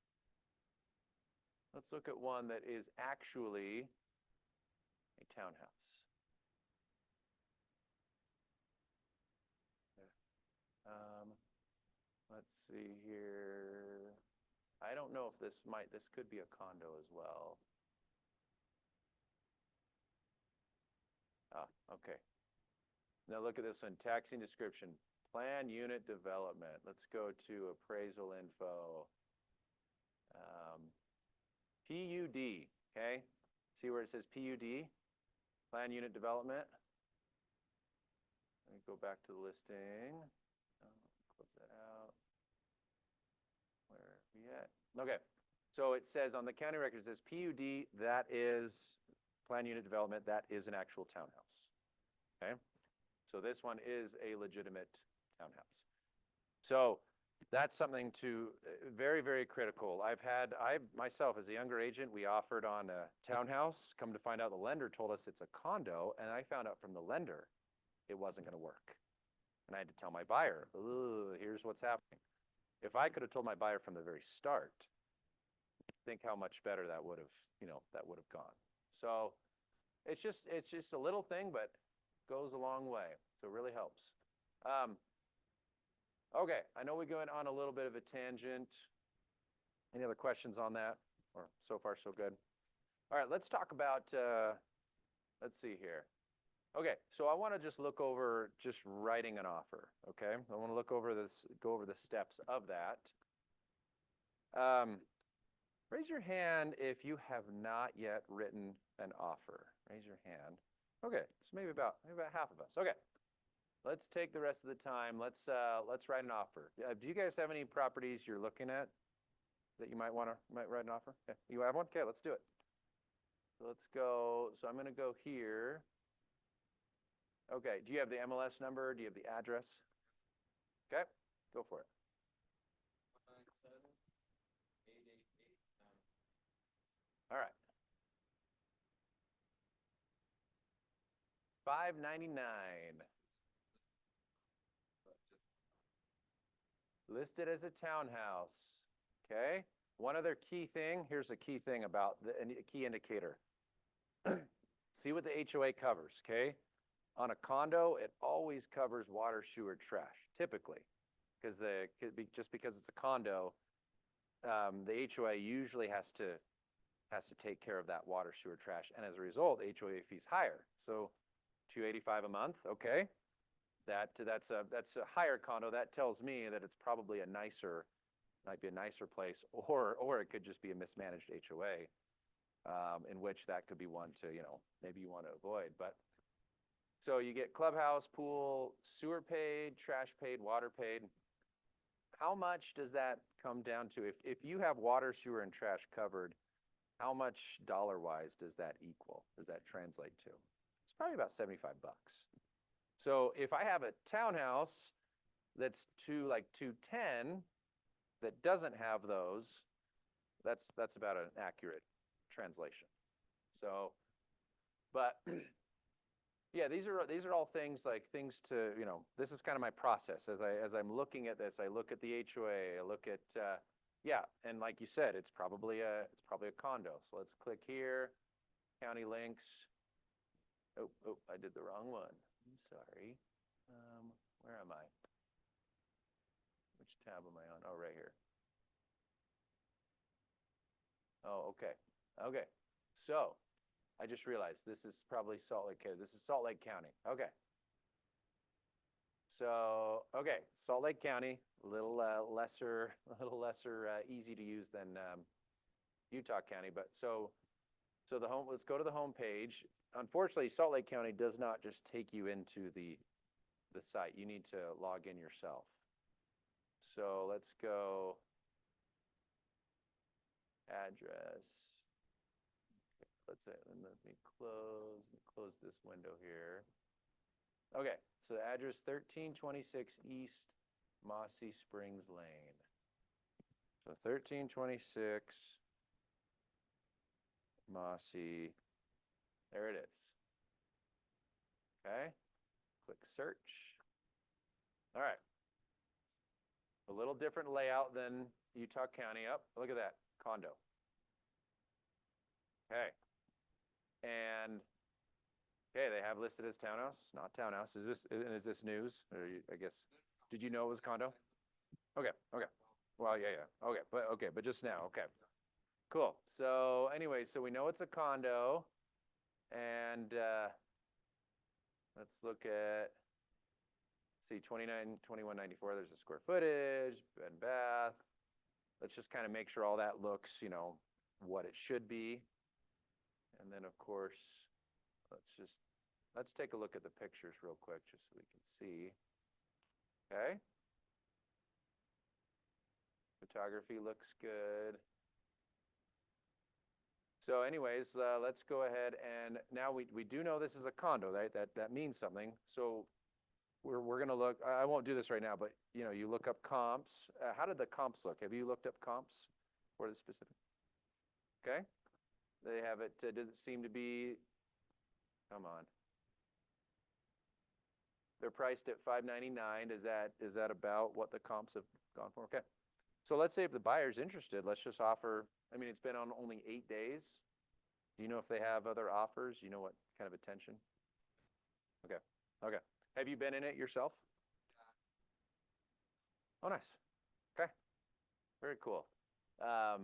actually a townhouse. Let's see here. I don't know if this could be a condo as well. Ah, okay. Now look at this one, taxing description, plan unit development. Let's go to appraisal info. PUD, okay? See where it says PUD? Plan unit development. Let me go back to the listing. Close that out. Where are we at? Okay, so it says on the county record, it says PUD, that is plan unit development, that is an actual townhouse, okay? So this one is a legitimate townhouse. So that's something to very, very critical. I myself, as a younger agent, we offered on a townhouse. Come to find out, the lender told us it's a condo, and I found out from the lender it wasn't going to work. And I had to tell my buyer, here's what's happening. If I could have told my buyer from the very start, think how much better that would have gone. So it's just a little thing, but goes a long way. So it really helps. Okay, I know we went on a little bit of a tangent. Any other questions on that? Or so far so good? All right, let's talk about, let's see here. Okay, so I want to just look over just writing an offer, okay? I want to go over the steps of that. Raise your hand if you have not yet written an offer. Raise your hand. Okay, so maybe about half of us. Okay, let's take the rest of the time. Let's write an offer. Do you guys have any properties you're looking at that you might write an offer? Okay. You have one? Okay, let's do it. So let's go. So I'm going to go here. Okay, do you have the MLS number? Do you have the address? Okay, go for it. 197-888-9. All right. $599. Listed as a townhouse. Okay. One other key thing. Here's a key thing about a key indicator. See what the HOA covers. Okay. On a condo, it always covers water, sewer, trash, typically, because just because it's a condo, the HOA usually has to take care of that water, sewer, trash, and as a result, the HOA fee's higher. So, $285 a month. Okay. That's a higher condo. That tells me that it's probably might be a nicer place, or it could just be a mismanaged HOA, in which that could be one to, maybe you want to avoid. But so you get clubhouse, pool, sewer paid, trash paid, water paid. How much does that come down to? If you have water, sewer, and trash covered, how much dollar-wise does that equal? Does that translate to? It's probably about 75 bucks. So if I have a townhouse that's like 210 that doesn't have those, that's about an accurate translation. So, but yeah, these are all things to, this is kind of my process as I'm looking at this. I look at the HOA, I look at yeah, and like you said, it's probably a condo. So let's click here, county links. Oh, I did the wrong one. I'm sorry. Where am I? Which tab am I on? Oh, right here. Oh, okay. Okay. So I just realized this is probably Salt Lake County. This is Salt Lake County. Okay. So, okay, Salt Lake County, a little lesser easy to use than Utah County. But so let's go to the home page. Unfortunately, Salt Lake County does not just take you into the site. You need to log in yourself. So let's go address. Okay, let me close this window here. Okay, so address 1326 East Mossy Springs Lane. So 1326 Mossy, there it is. Okay, click search. All right. A little different layout than Utah County. Up, look at that, condo. Okay. And okay, they have listed as townhouse, not townhouse. Is this news? Or I guess, did you know it was condo? Okay. Well, yeah. Okay, but just now. Okay. Cool. So anyway, so we know it's a condo, and let's look at, see, 2194. There's a square footage, bed and bath. Let's just kind of make sure all that looks, what it should be. And then of course, let's take a look at the pictures real quick just so we can see. Okay. Photography looks good. So anyways, let's go ahead, and now we do know this is a condo, right? That means something. So we're going to look, I won't do this right now, but you look up comps. How did the comps look? Have you looked up comps for the specific? Okay. They have it, does it seem to be, come on. They're priced at $599. Is that about what the comps have gone for? Okay. So let's say if the buyer's interested, let's just offer, I mean, it's been on only 8 days. Do you know if they have other offers? You know what kind of attention? Okay. Have you been in it yourself? Oh, nice. Okay. Very cool. All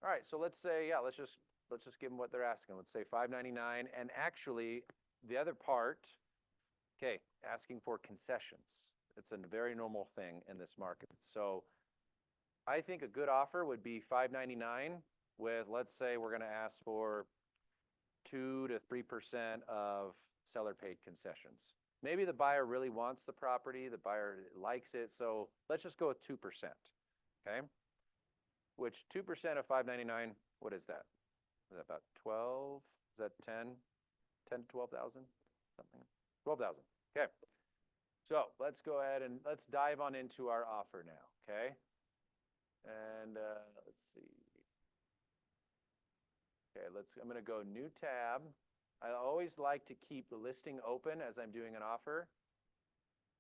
right. So let's say, yeah, let's just give them what they're asking. Let's say $599. And actually, the other part, okay, asking for concessions. It's a very normal thing in this market. So I think a good offer would be $599 with, let's say we're going to ask for 2 to 3% of seller paid concessions. Maybe the buyer really wants the property, the buyer likes it, so let's just go with 2%, okay? Which 2% of $599, what is that? Is that about 12? Is that 10? 10 to 12,000? Something. 12,000. Okay. So let's go ahead and let's dive on into our offer now, okay? And let's see. Okay, I'm going to go new tab. I always like to keep the listing open as I'm doing an offer.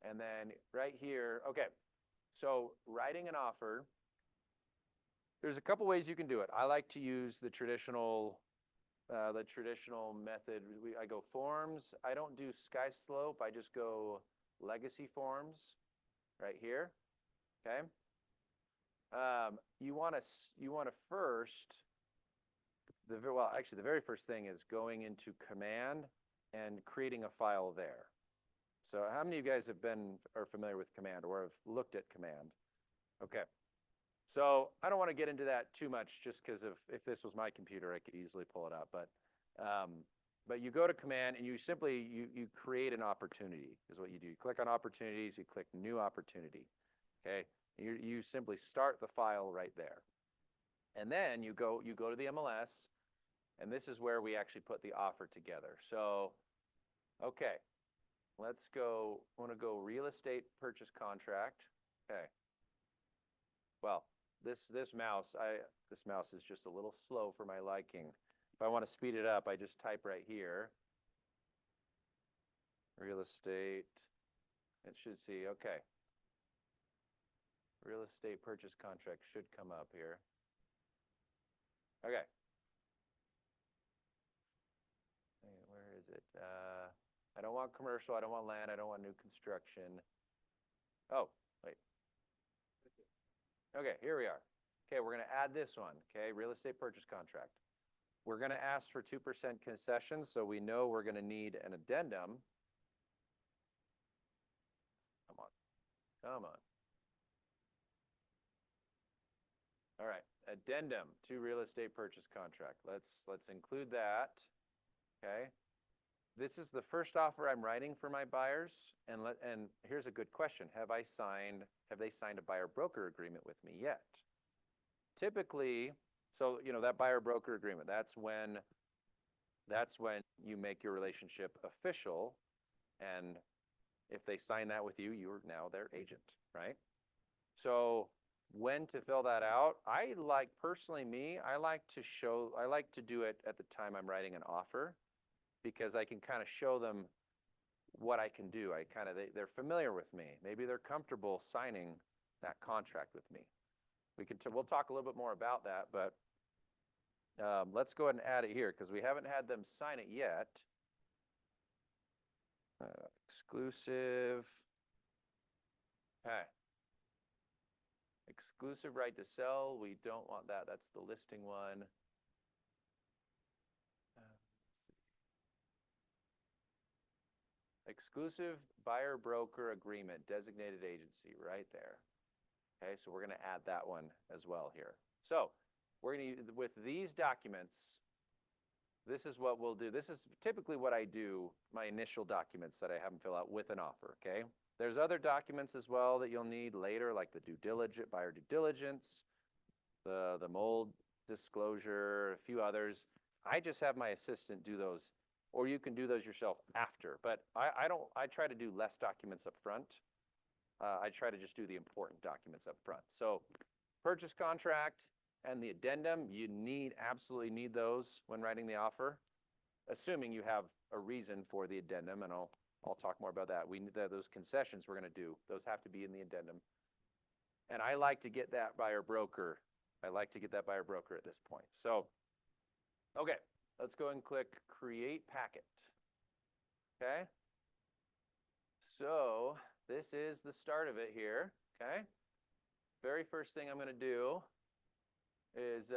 And then right here, okay, so writing an offer, there's a couple ways you can do it. I like to use the traditional method. I go forms. I don't do sky slope. I just go legacy forms right here. Okay. You want to first actually the very first thing is going into command and creating a file there. So how many of you guys are familiar with command or have looked at command? Okay. So I don't want to get into that too much just because if this was my computer, I could easily pull it up. But you go to command and you simply you create an opportunity is what you do. You click on opportunities, you click new opportunity. Okay. You simply start the file right there. And then you go to the MLS, and this is where we actually put the offer together. So, okay, let's go. I want to go real estate purchase contract. Okay. Well, this mouse is just a little slow for my liking. If I want to speed it up, I just type right here. Real estate. It should see. Okay. Real estate purchase contract should come up here. Okay. Where is it? I don't want commercial. I don't want land. I don't want new construction. Oh, wait. Okay, here we are. Okay, we're going to add this one. Okay, real estate purchase contract. We're going to ask for 2% concessions, so we know we're going to need an addendum. Come on. Come on. All right, addendum to real estate purchase contract. Let's include that. Okay. This is the first offer I'm writing for my buyers, and here's a good question: have they signed a buyer broker agreement with me yet? Typically, so that buyer broker agreement, that's when you make your relationship official, and if they sign that with you, you're now their agent, right? So when to fill that out, I like to do it at the time I'm writing an offer, because I can kind of show them what I can do. They're familiar with me. Maybe they're comfortable signing that contract with me. We'll talk a little bit more about that, but let's go ahead and add it here because we haven't had them sign it yet. Exclusive. Okay. Exclusive right to sell. We don't want that. That's the listing one. Exclusive buyer broker agreement, designated agency, right there. Okay, so we're going to add that one as well here. So we're going to, with these documents, this is what we'll do. This is typically what I do, my initial documents that I have them fill out with an offer, okay? There's other documents as well that you'll need later, like the buyer due diligence, the mold disclosure, a few others. I just have my assistant do those, or you can do those yourself after. But I try to do less documents up front. I try to just do the important documents up front. So purchase contract and the addendum, you absolutely need those when writing the offer, assuming you have a reason for the addendum, and I'll talk more about that. We need those concessions we're going to do. Those have to be in the addendum. And I like to get that buyer broker. I like to get that buyer broker at this point. So, okay, let's go and click Create Packet. Okay. So this is the start of it here. Okay. Very first thing I'm going to do is,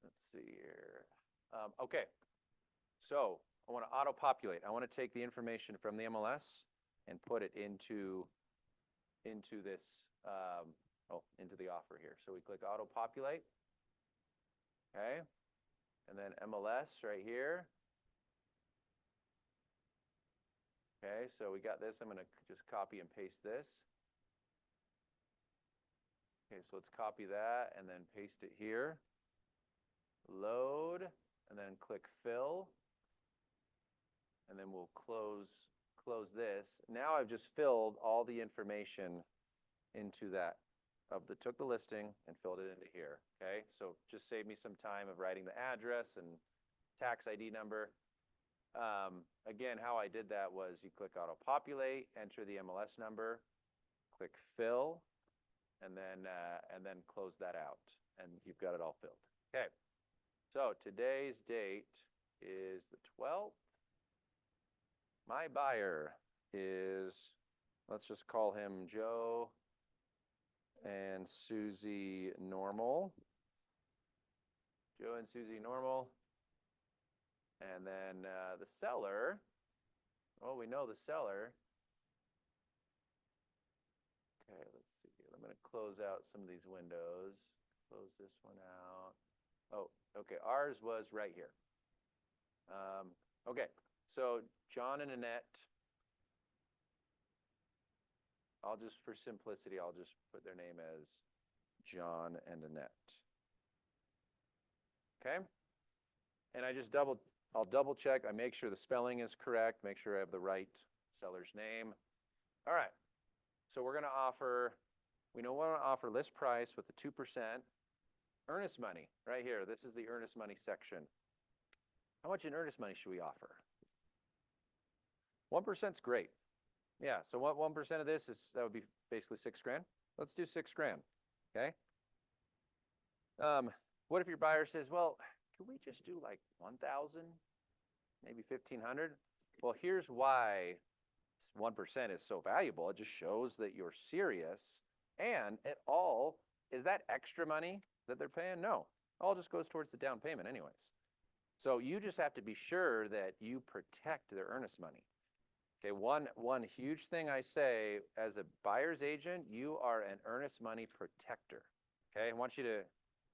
let's see here. Okay. So I want to auto-populate. I want to take the information from the MLS and put it into this, into the offer here. So we click auto-populate. Okay. And then MLS right here. Okay, so we got this. I'm going to just copy and paste this. Okay, so let's copy that and then paste it here. Load, and then click fill. And then we'll close close this. Now I've just filled all the information into that took the listing and filled it into here. Okay, so just save me some time of writing the address and tax ID number. Again, how I did that was you click auto populate, enter the MLS number, click fill, and then close that out, and you've got it all filled. Okay, so today's date is the 12th. My buyer is, let's just call him Joe and Susie Normal. Joe and Susie Normal. And then the seller, well, we know the seller. Okay, let's see. I'm going to close out some of these windows. Close this one out. Oh, okay. Ours was right here. Okay, so John and Annette. For simplicity, I'll just put their name as John and Annette. Okay? And I'll double check. I make sure the spelling is correct. Make sure I have the right seller's name. All right. So we're going to offer, we want to offer list price with the 2%. Earnest money, right here. This is the earnest money section. How much in earnest money should we offer? 1% is great. Yeah, so what 1% of this is, that would be basically $6,000. Let's do $6,000, okay? What if your buyer says, well, could we just do like 1,000, maybe 1,500? Well, here's why 1% is so valuable. It just shows that you're serious, and is that extra money that they're paying? No, all just goes towards the down payment anyways. So you just have to be sure that you protect their earnest money. Okay, one huge thing I say as a buyer's agent, you are an earnest money protector. Okay, I want you to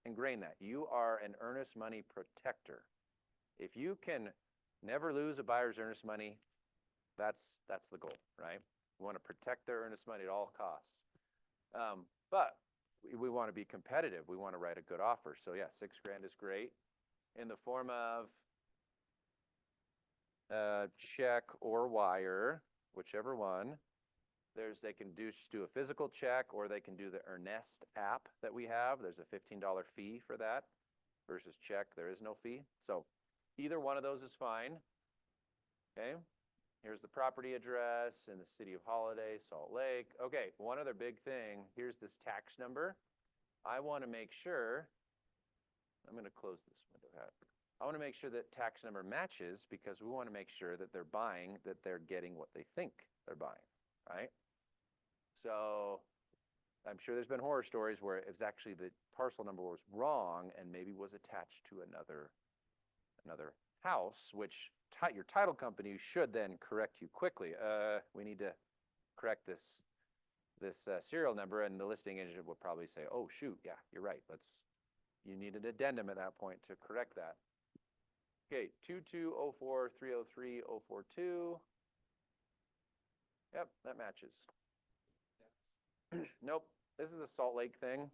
ingrain that. You are an earnest money protector. If you can never lose a buyer's earnest money, that's the goal, right? We want to protect their earnest money at all costs. But we want to be competitive. We want to write a good offer. So yeah, $6,000 is great. In the form of check or wire, whichever one. They can just do a physical check, or they can do the Earnest app that we have. There's a $15 fee for that versus check. There is no fee. So either one of those is fine. Okay. Here's the property address in the city of Holiday, Salt Lake. Okay, one other big thing. Here's this tax number. I want to make sure, I'm going to close this window out. I want to make sure that tax number matches, because we want to make sure that they're getting what they think they're buying, right? So I'm sure there's been horror stories where it was actually the parcel number was wrong and maybe was attached to another house, which your title company should then correct you quickly. We need to correct this serial number, and the listing agent would probably say, oh shoot, yeah, you're right. You need an addendum at that point to correct that. Okay, 2204303.042. Yep, that matches. Nope, this is a Salt Lake thing,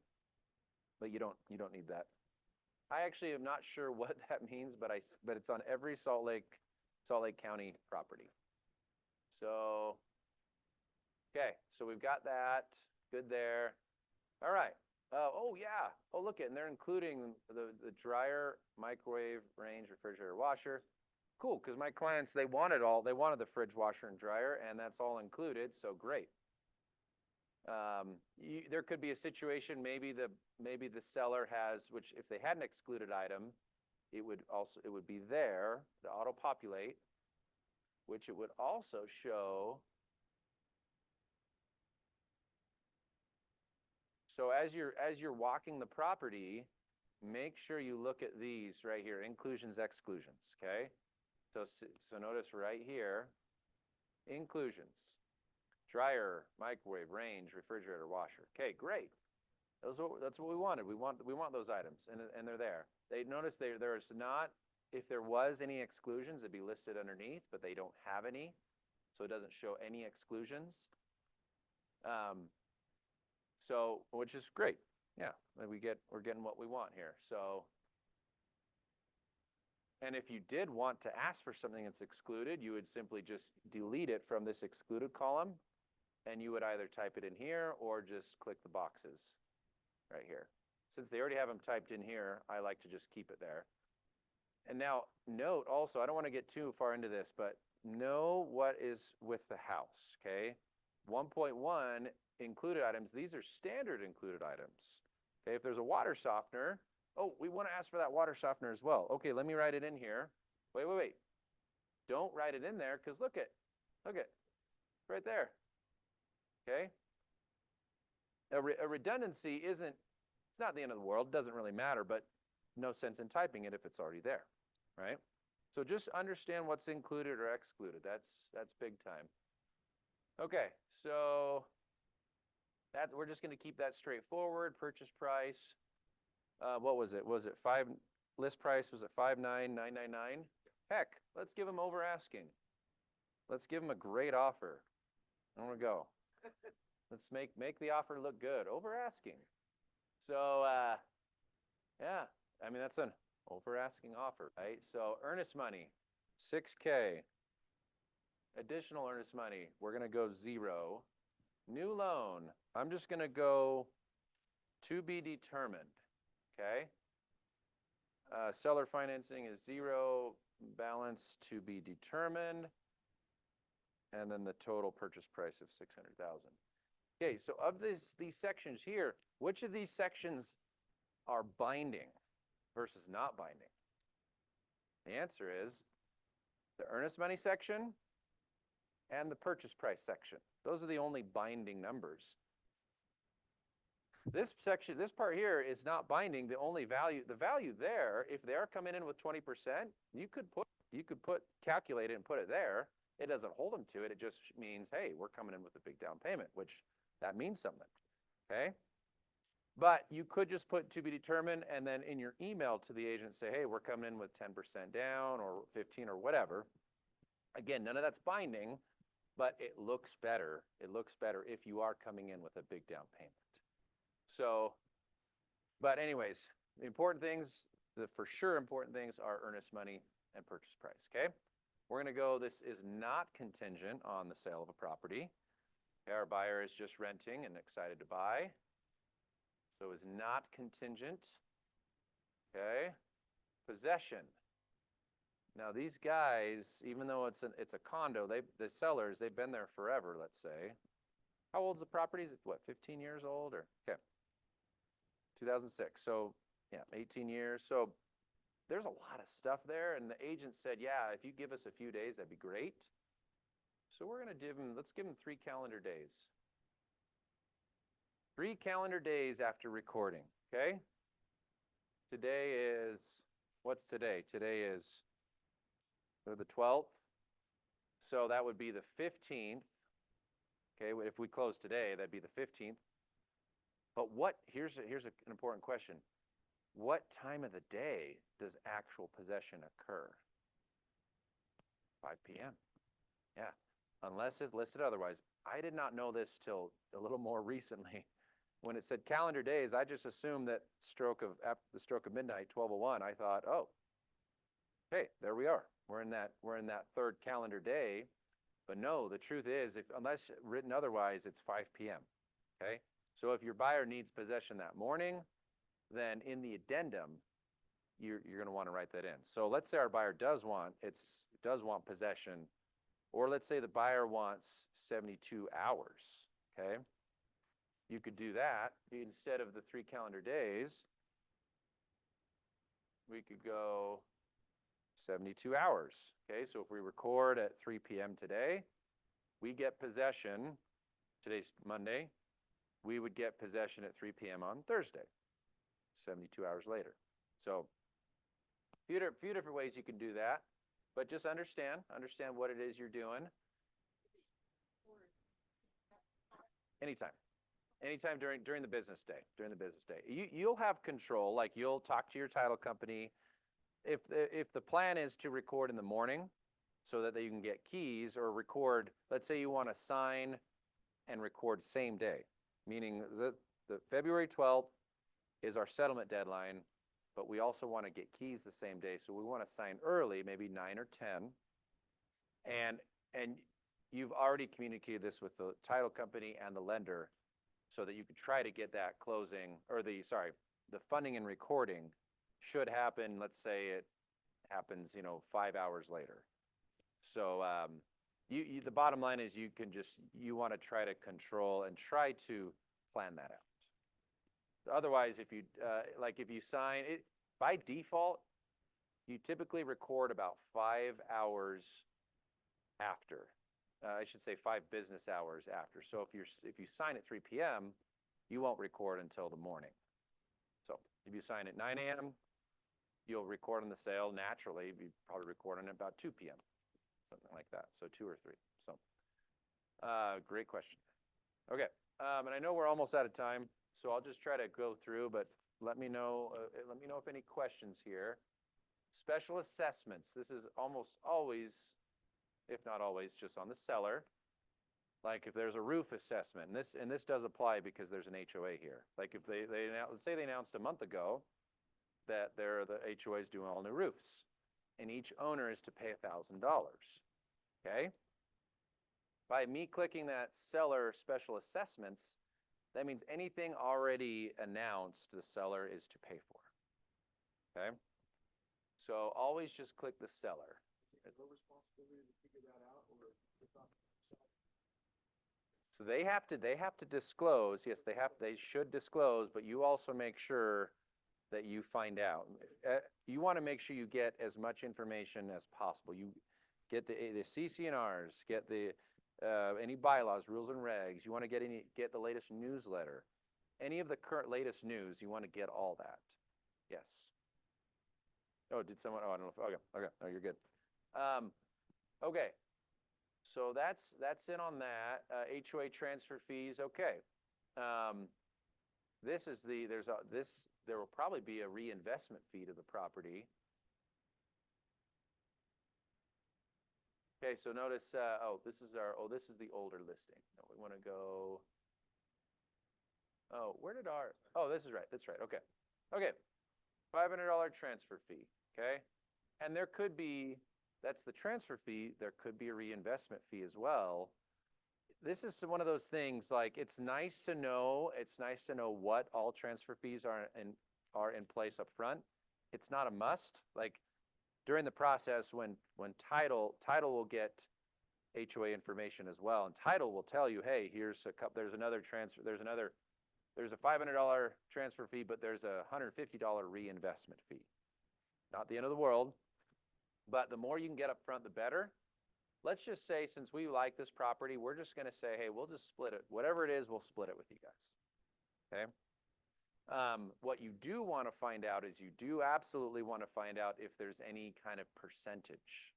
but you don't need that. I actually am not sure what that means, but it's on every Salt Lake County property. So, okay, so we've got that. Good there. All right. Oh yeah. Oh, look it, and they're including the dryer, microwave, range, refrigerator, washer. Cool, because my clients, they wanted the fridge, washer, and dryer, and that's all included. So great. There could be a situation, maybe the seller has, which if they had an excluded item, it would be there, the auto populate, which it would also show. So as you're walking the property, make sure you look at these right here, inclusions, exclusions, okay? So notice right here, inclusions, dryer, microwave, range, refrigerator, washer. Okay, great. That's what we wanted. We want those items, and they're there. Notice there's not, if there was any exclusions, it'd be listed underneath, but they don't have any, so it doesn't show any exclusions. So, which is great. Yeah, we're getting what we want here. So, And if you did want to ask for something that's excluded, you would simply just delete it from this excluded column, and you would either type it in here or just click the boxes right here. Since they already have them typed in here, I like to just keep it there. And now note also, I don't want to get too far into this, but know what is with the house, okay? 1.1 included items, these are standard included items. Okay, if there's a water softener, oh, we want to ask for that water softener as well. Okay, let me write it in here. Wait. Don't write it in there because look it, right there. Okay? A redundancy isn't, it's not the end of the world, doesn't really matter, but no sense in typing it if it's already there, right? So just understand what's included or excluded. That's big time. Okay, so that we're just going to keep that straightforward. Purchase price. What was it? Was it list price was it 5,999? Heck, let's give them over asking. Let's give them a great offer. I want to go. Let's make the offer look good. Over asking. So yeah, I mean that's an over asking offer, right? So earnest money, 6K. Additional earnest money, we're going to go 0. New loan, I'm just going to go to be determined, okay? Seller financing is 0, balance to be determined, and then the total purchase price of 600,000. Okay, so of these sections here, which of these sections are binding versus not binding? The answer is the earnest money section and the purchase price section. Those are the only binding numbers. This section, this part here is not binding. The only value, the value there, if they are coming in with 20%, you could calculate it and put it there. It doesn't hold them to it. It just means, hey, we're coming in with a big down payment, which that means something, okay? But you could just put to be determined and then in your email to the agent say, hey, we're coming in with 10% down or 15 or whatever. Again, none of that's binding, but it looks better. It looks better if you are coming in with a big down payment. So, but anyways, the important things, the for sure important things are earnest money and purchase price, okay? We're going to go, this is not contingent on the sale of a property. Okay, our buyer is just renting and excited to buy. So is not contingent, okay? Possession. Now these guys, even though it's a condo, the sellers, they've been there forever, let's say. How old's the property? Is it what, 15 years old or, okay. 2006, so yeah, 18 years. So there's a lot of stuff there, and the agent said, yeah, if you give us a few days, that'd be great. So we're gonna give him, let's give him 3 calendar days. 3 calendar days after recording, okay? Today is, what's today? Today is the 12th. So that would be the 15th. Okay, if we close today, that'd be the 15th. But here's an important question. What time of the day does actual possession occur? 5 p.m. Yeah, unless it's listed otherwise. I did not know this till a little more recently. When it said calendar days, I just assumed that the stroke of midnight, 12:01. I thought, oh, okay, there we are. We're in that 3rd calendar day. But no, the truth is, unless written otherwise, it's 5 p.m. Okay, so if your buyer needs possession that morning, then in the addendum, you're going to want to write that in. So let's say our buyer does want possession, or let's say the buyer wants 72 hours. Okay, you could do that instead of the 3 calendar days. We could go 72 hours. Okay, so if we record at 3 p.m. today, we get possession, today's Monday, we would get possession at 3 p.m. on Thursday, 72 hours later. So a few different ways you can do that, but just understand what it is you're doing. Anytime during the business day. You'll have control, like you'll talk to your title company. If the plan is to record in the morning so that you can get keys, or record, let's say you want to sign and record same day, meaning the February 12th is our settlement deadline, but we also want to get keys the same day. So we want to sign early, maybe 9 or 10. And you've already communicated this with the title company and the lender so that you could try to get that closing, or the funding and recording should happen. Let's say it happens, 5 hours later. So the bottom line is you want to try to control and try to plan that out. Otherwise, if you sign it by default, you typically record about 5 hours after. I should say 5 business hours after. So if you sign at 3 p.m., you won't record until the morning. So if you sign at 9 a.m., you'll record on the sale naturally. You probably record on about 2 p.m., something like that. So 2 or 3. So great question. Okay, and I know we're almost out of time, so I'll just try to go through, but let me know if any questions here. Special assessments. This is almost always, if not always, just on the seller. Like if there's a roof assessment, and this does apply because there's an HOA here. Like if let's say they announced a month ago that the HOA is doing all new roofs, and each owner is to pay $1,000. Okay. By me clicking that seller special assessments, that means anything already announced the seller is to pay for. Okay. So always just click the seller. Is it their responsibility to figure that out, or it's not? So they have to disclose. Yes, they should disclose, but you also make sure that you find out. You want to make sure you get as much information as possible. You get the CC&Rs, get the any bylaws, rules and regs. You want to get the latest newsletter, any of the current latest news. You want to get all that. Yes. Oh, did someone? Oh, I don't know. Okay. No, you're good. Okay. So that's it on that. HOA transfer fees. Okay. There will probably be a reinvestment fee to the property. Okay, so notice, this is the older listing. No, we want to go, this is right, that's right, okay. Okay, $500 transfer fee, okay? And there could be, that's the transfer fee, there could be a reinvestment fee as well. This is one of those things, like it's nice to know what all transfer fees are in place up front. It's not a must. Like during the process, when title will get HOA information as well, and title will tell you, hey, there's another transfer, there's a $500 transfer fee, but there's a $150 reinvestment fee. Not the end of the world, but the more you can get up front, the better. Let's just say, since we like this property, we're just going to say, hey, we'll just split it. Whatever it is, we'll split it with you guys. Okay? What you do want to find out is you do absolutely want to find out if there's any kind of percentage.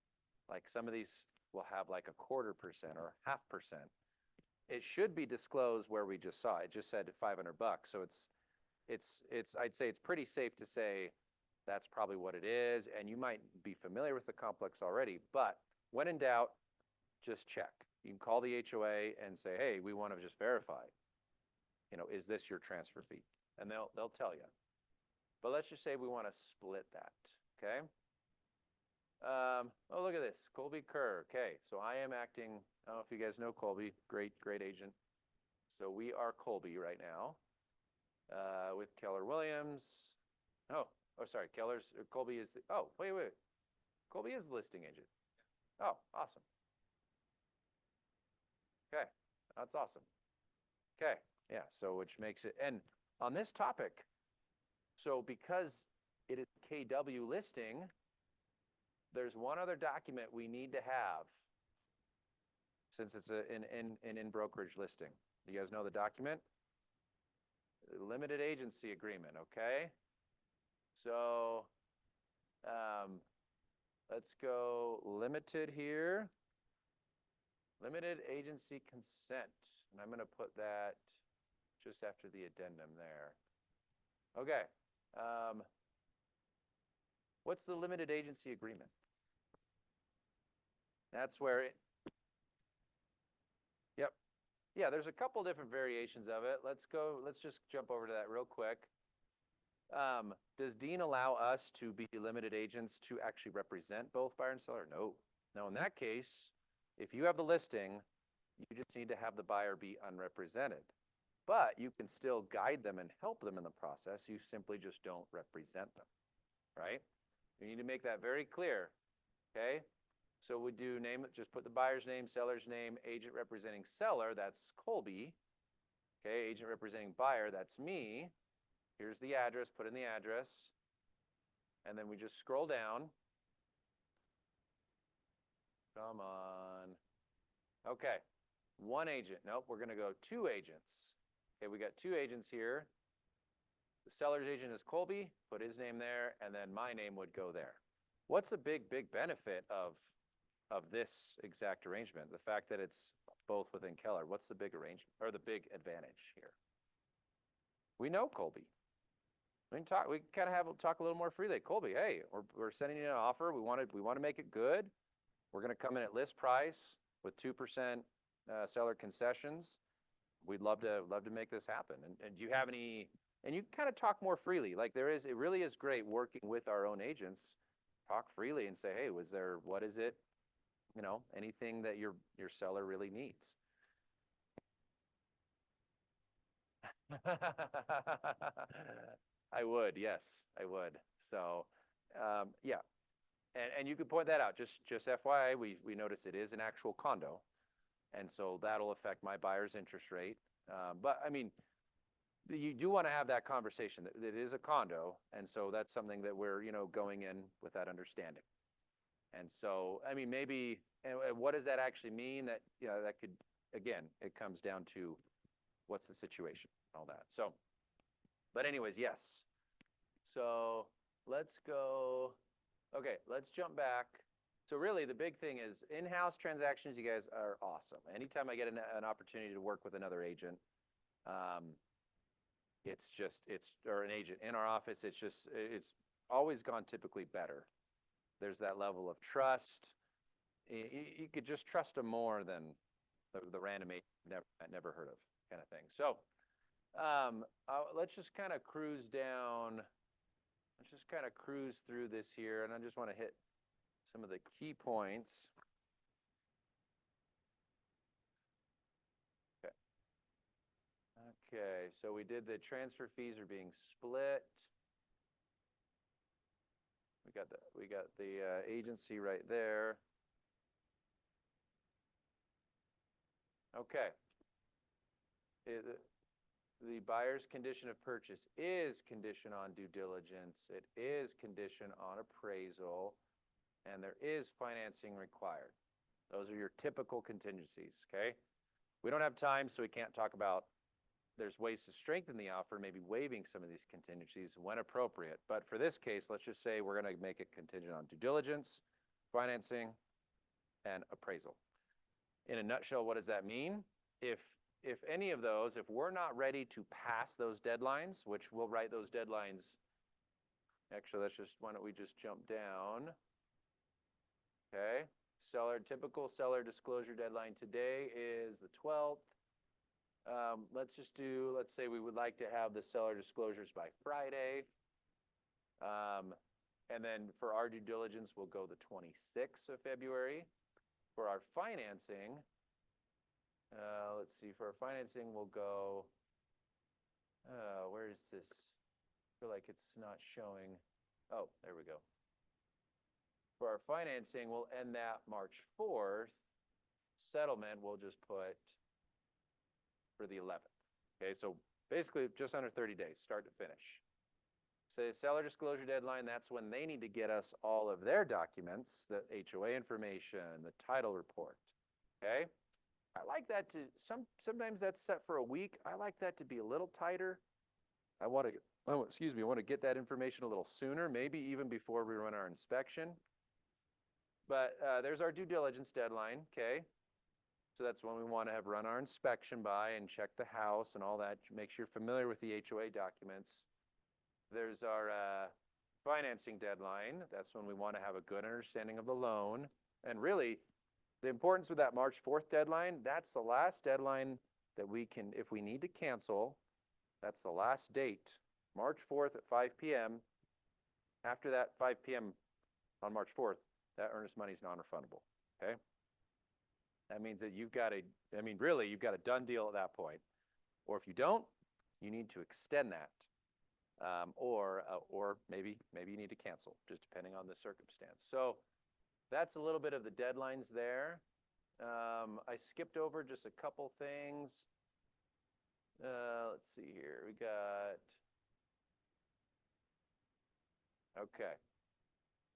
Like some of these will have like a 0.25% or 0.5%. It should be disclosed where we just saw. It just said $500. So I'd say it's pretty safe to say that's probably what it is. And you might be familiar with the complex already, but when in doubt, just check. You can call the HOA and say, hey, we want to just verify, is this your transfer fee? And they'll tell you. But let's just say we want to split that, okay? Oh, look at this, Colby Kerr. Okay, so I am acting, I don't know if you guys know Colby, great agent. So we are Colby right now with Keller Williams. Sorry, Colby is, wait. Colby is the listing agent. Oh, awesome. Okay, that's awesome. Okay, yeah, so which makes it, and on this topic, so because it is KW listing, there's one other document we need to have since it's an in-brokerage listing. You guys know the document? Limited agency agreement, okay? So let's go limited here. Limited agency consent. And I'm going to put that just after the addendum there. Okay. What's the limited agency agreement? That's where it, yep. Yeah, there's a couple different variations of it. Let's just jump over to that real quick. Does Dean allow us to be limited agents to actually represent both buyer and seller? No. No, in that case, if you have the listing, you just need to have the buyer be unrepresented. But you can still guide them and help them in the process. You simply just don't represent them, right? You need to make that very clear, okay? So we do name it, just put the buyer's name, seller's name, agent representing seller, that's Colby. Okay, agent representing buyer, that's me. Here's the address, put in the address. And then we just scroll down. Come on. Okay, one agent. Nope, we're gonna go two agents. Okay, we got two agents here. The seller's agent is Colby, put his name there, and then my name would go there. What's a big benefit of this exact arrangement? The fact that it's both within Keller. What's the big arrangement or the big advantage here? We know Colby. We can talk. We kind of talk a little more freely. Colby, hey, we're sending you an offer. We want to make it good. We're going to come in at list price with 2% seller concessions. We'd love to make this happen. And do you have any? And you kind of talk more freely. Like it really is great working with our own agents. Talk freely and say, hey, what is it? You know, anything that your seller really needs. I would, yes, I would. So, yeah, and you could point that out. Just FYI, we notice it is an actual condo, and so that'll affect my buyer's interest rate. But I mean, you do want to have that conversation that it is a condo, and so that's something that we're going in with that understanding. And so, I mean, maybe, and what does that actually mean? That that could, again, it comes down to what's the situation, all that. So, but anyways, yes. So let's go. Okay, let's jump back. So really, the big thing is in-house transactions. You guys are awesome. Anytime I get an opportunity to work with another agent, or an agent in our office, it's always gone typically better. There's that level of trust. You could just trust them more than the random agent never heard of kind of thing. So let's just kind of cruise down. Let's just kind of cruise through this here, and I just want to hit some of the key points. Okay. Okay, so we did the transfer fees are being split. We got the agency right there. Okay. The buyer's condition of purchase is condition on due diligence. It is condition on appraisal, and there is financing required. Those are your typical contingencies, okay? We don't have time, so we can't talk about, there's ways to strengthen the offer, maybe waiving some of these contingencies when appropriate. But for this case, let's just say we're going to make it contingent on due diligence, financing, and appraisal. In a nutshell, what does that mean? If any of those, if we're not ready to pass those deadlines, which we'll write those deadlines, actually, why don't we just jump down? Okay, typical seller disclosure deadline today is the 12th. Let's say we would like to have the seller disclosures by Friday. And then for our due diligence, we'll go the 26th of February. For our financing, let's see, for our financing, we'll go, where is this? I feel like it's not showing. Oh, there we go. For our financing, we'll end that March 4th. Settlement, we'll just put for the 11th. Okay, so basically just under 30 days, start to finish. Say seller disclosure deadline, that's when they need to get us all of their documents, the HOA information, the title report. Okay? I like that sometimes that's set for a week. I like that to be a little tighter. I want to get that information a little sooner, maybe even before we run our inspection. But there's our due diligence deadline, okay? So that's when we want to have run our inspection by and check the house and all that. Make sure you're familiar with the HOA documents. There's our financing deadline. That's when we want to have a good understanding of the loan. And really, the importance of that March 4th deadline, that's the last deadline that we can, if we need to cancel, that's the last date March 4th at 5 p.m. After that 5 p.m. on March 4th, that earnest money is non-refundable. Okay. That means that you've got really, you've got a done deal at that point. Or if you don't, you need to extend that. Or maybe you need to cancel, just depending on the circumstance. So that's a little bit of the deadlines there. I skipped over just a couple things. Let's see here. We got, okay.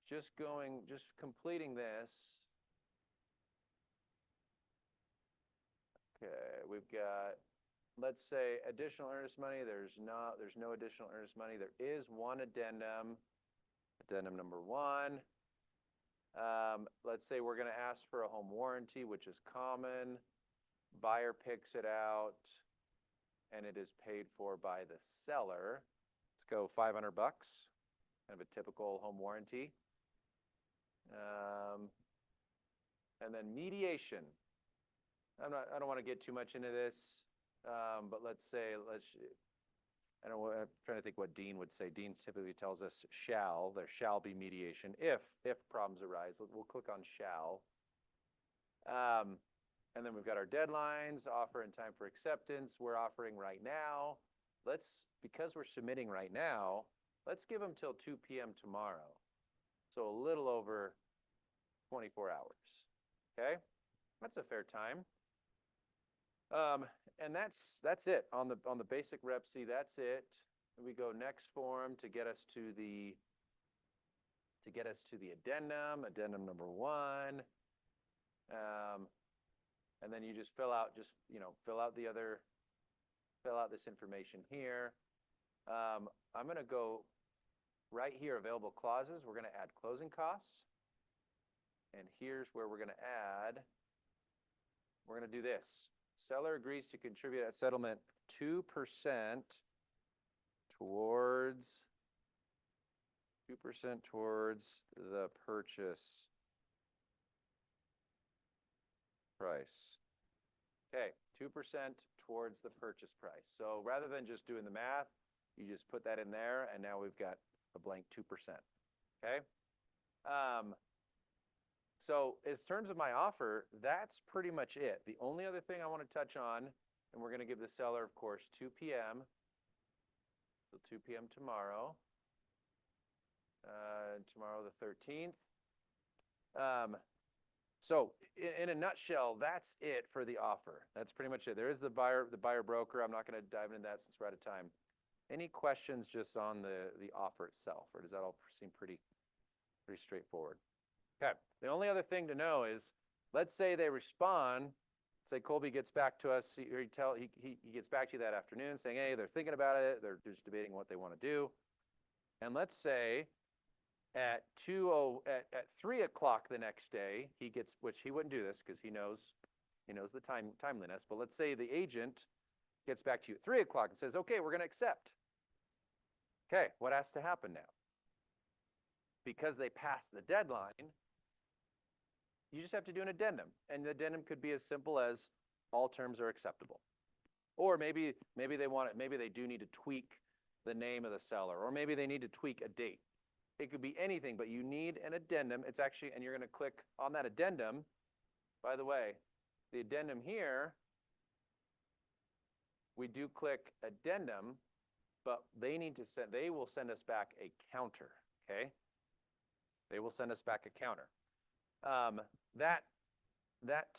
Just completing this. Okay, we've got, let's say, additional earnest money. There's no additional earnest money. There is one addendum, addendum number 1. Let's say we're going to ask for a home warranty, which is common. Buyer picks it out, and it is paid for by the seller. Let's go $500, kind of a typical home warranty. And then mediation. I don't want to get too much into this, but I'm trying to think what Dean would say. Dean typically tells us there shall be mediation if problems arise. We'll click on shall. And then we've got our deadlines, offer and time for acceptance. We're offering right now. Because we're submitting right now, let's give them till 2 p.m. tomorrow. So a little over 24 hours. Okay, that's a fair time. And that's it on the basic Rep C. That's it. We go next form to get us to the addendum number 1. And then you just fill out this information here. I'm going to go right here, available clauses. We're going to add closing costs. And here's where we're going to do this. Seller agrees to contribute at settlement 2% towards the purchase price. Okay, 2% towards the purchase price. So rather than just doing the math, you just put that in there, and now we've got a blank 2%. Okay. So in terms of my offer, that's pretty much it. The only other thing I want to touch on, and we're going to give the seller, of course, 2 p.m. So 2 p.m. tomorrow. Tomorrow the 13th. So in a nutshell, that's it for the offer. That's pretty much it. There is the buyer broker. I'm not going to dive into that since we're out of time. Any questions just on the offer itself, or does that all seem pretty straightforward? Okay. The only other thing to know is, let's say they respond. Say Colby gets back to us, or he gets back to you that afternoon saying, hey, they're thinking about it. They're just debating what they want to do. And let's say at 3 o'clock the next day, which he wouldn't do this because he knows the timeliness. But let's say the agent gets back to you at 3 o'clock and says, okay, we're going to accept. Okay, what has to happen now? Because they passed the deadline, you just have to do an addendum. And the addendum could be as simple as all terms are acceptable. Or maybe they do need to tweak the name of the seller, or maybe they need to tweak a date. It could be anything, but you need an addendum. It's actually, and you're going to click on that addendum. By the way, the addendum here, we do click addendum, but they will send us back a counter, okay? They will send us back a counter. That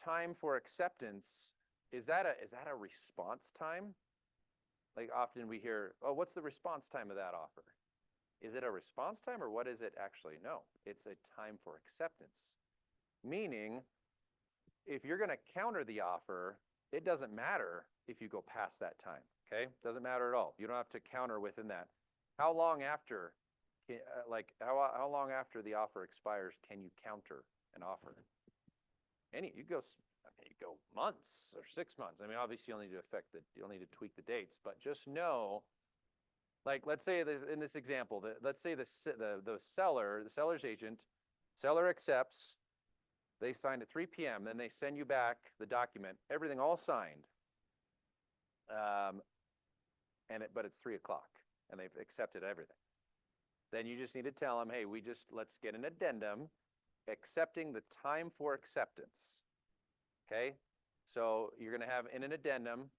time for acceptance, is that a response time? Like often we hear, oh, what's the response time of that offer? Is it a response time, or what is it actually? No, it's a time for acceptance. Meaning, if you're going to counter the offer, it doesn't matter if you go past that time, okay? Doesn't matter at all. You don't have to counter within that. How long after, how long after the offer expires can you counter an offer? You go months or 6 months. I mean, obviously you'll need to tweak the dates, but just know, like, let's say in this example, let's say the seller's agent, seller accepts, they signed at 3 p.m., then they send you back the document, everything all signed, but it's 3 o'clock. and they've accepted everything. Then you just need to tell them, hey, let's get an addendum accepting the time for acceptance. Okay? So you're going to have in an addendum,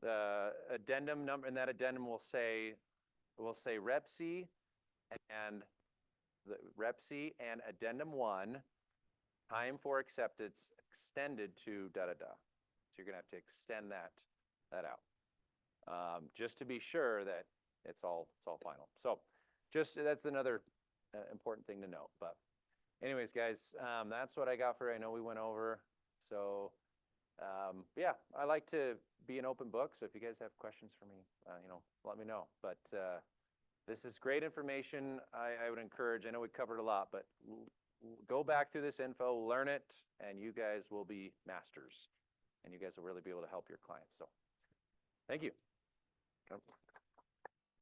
the addendum number, and that addendum will say Rep C and addendum 1, time for acceptance extended to da-da-da. So you're going to have to extend that out. Just to be sure that it's all final. So that's another important thing to note. But anyways, guys, that's what I got for. I know we went over. So yeah, I like to be an open book. So if you guys have questions for me, let me know. But this is great information. I would encourage. I know we covered a lot, but go back through this info, learn it, and you guys will be masters. And you guys will really be able to help your clients. So thank you.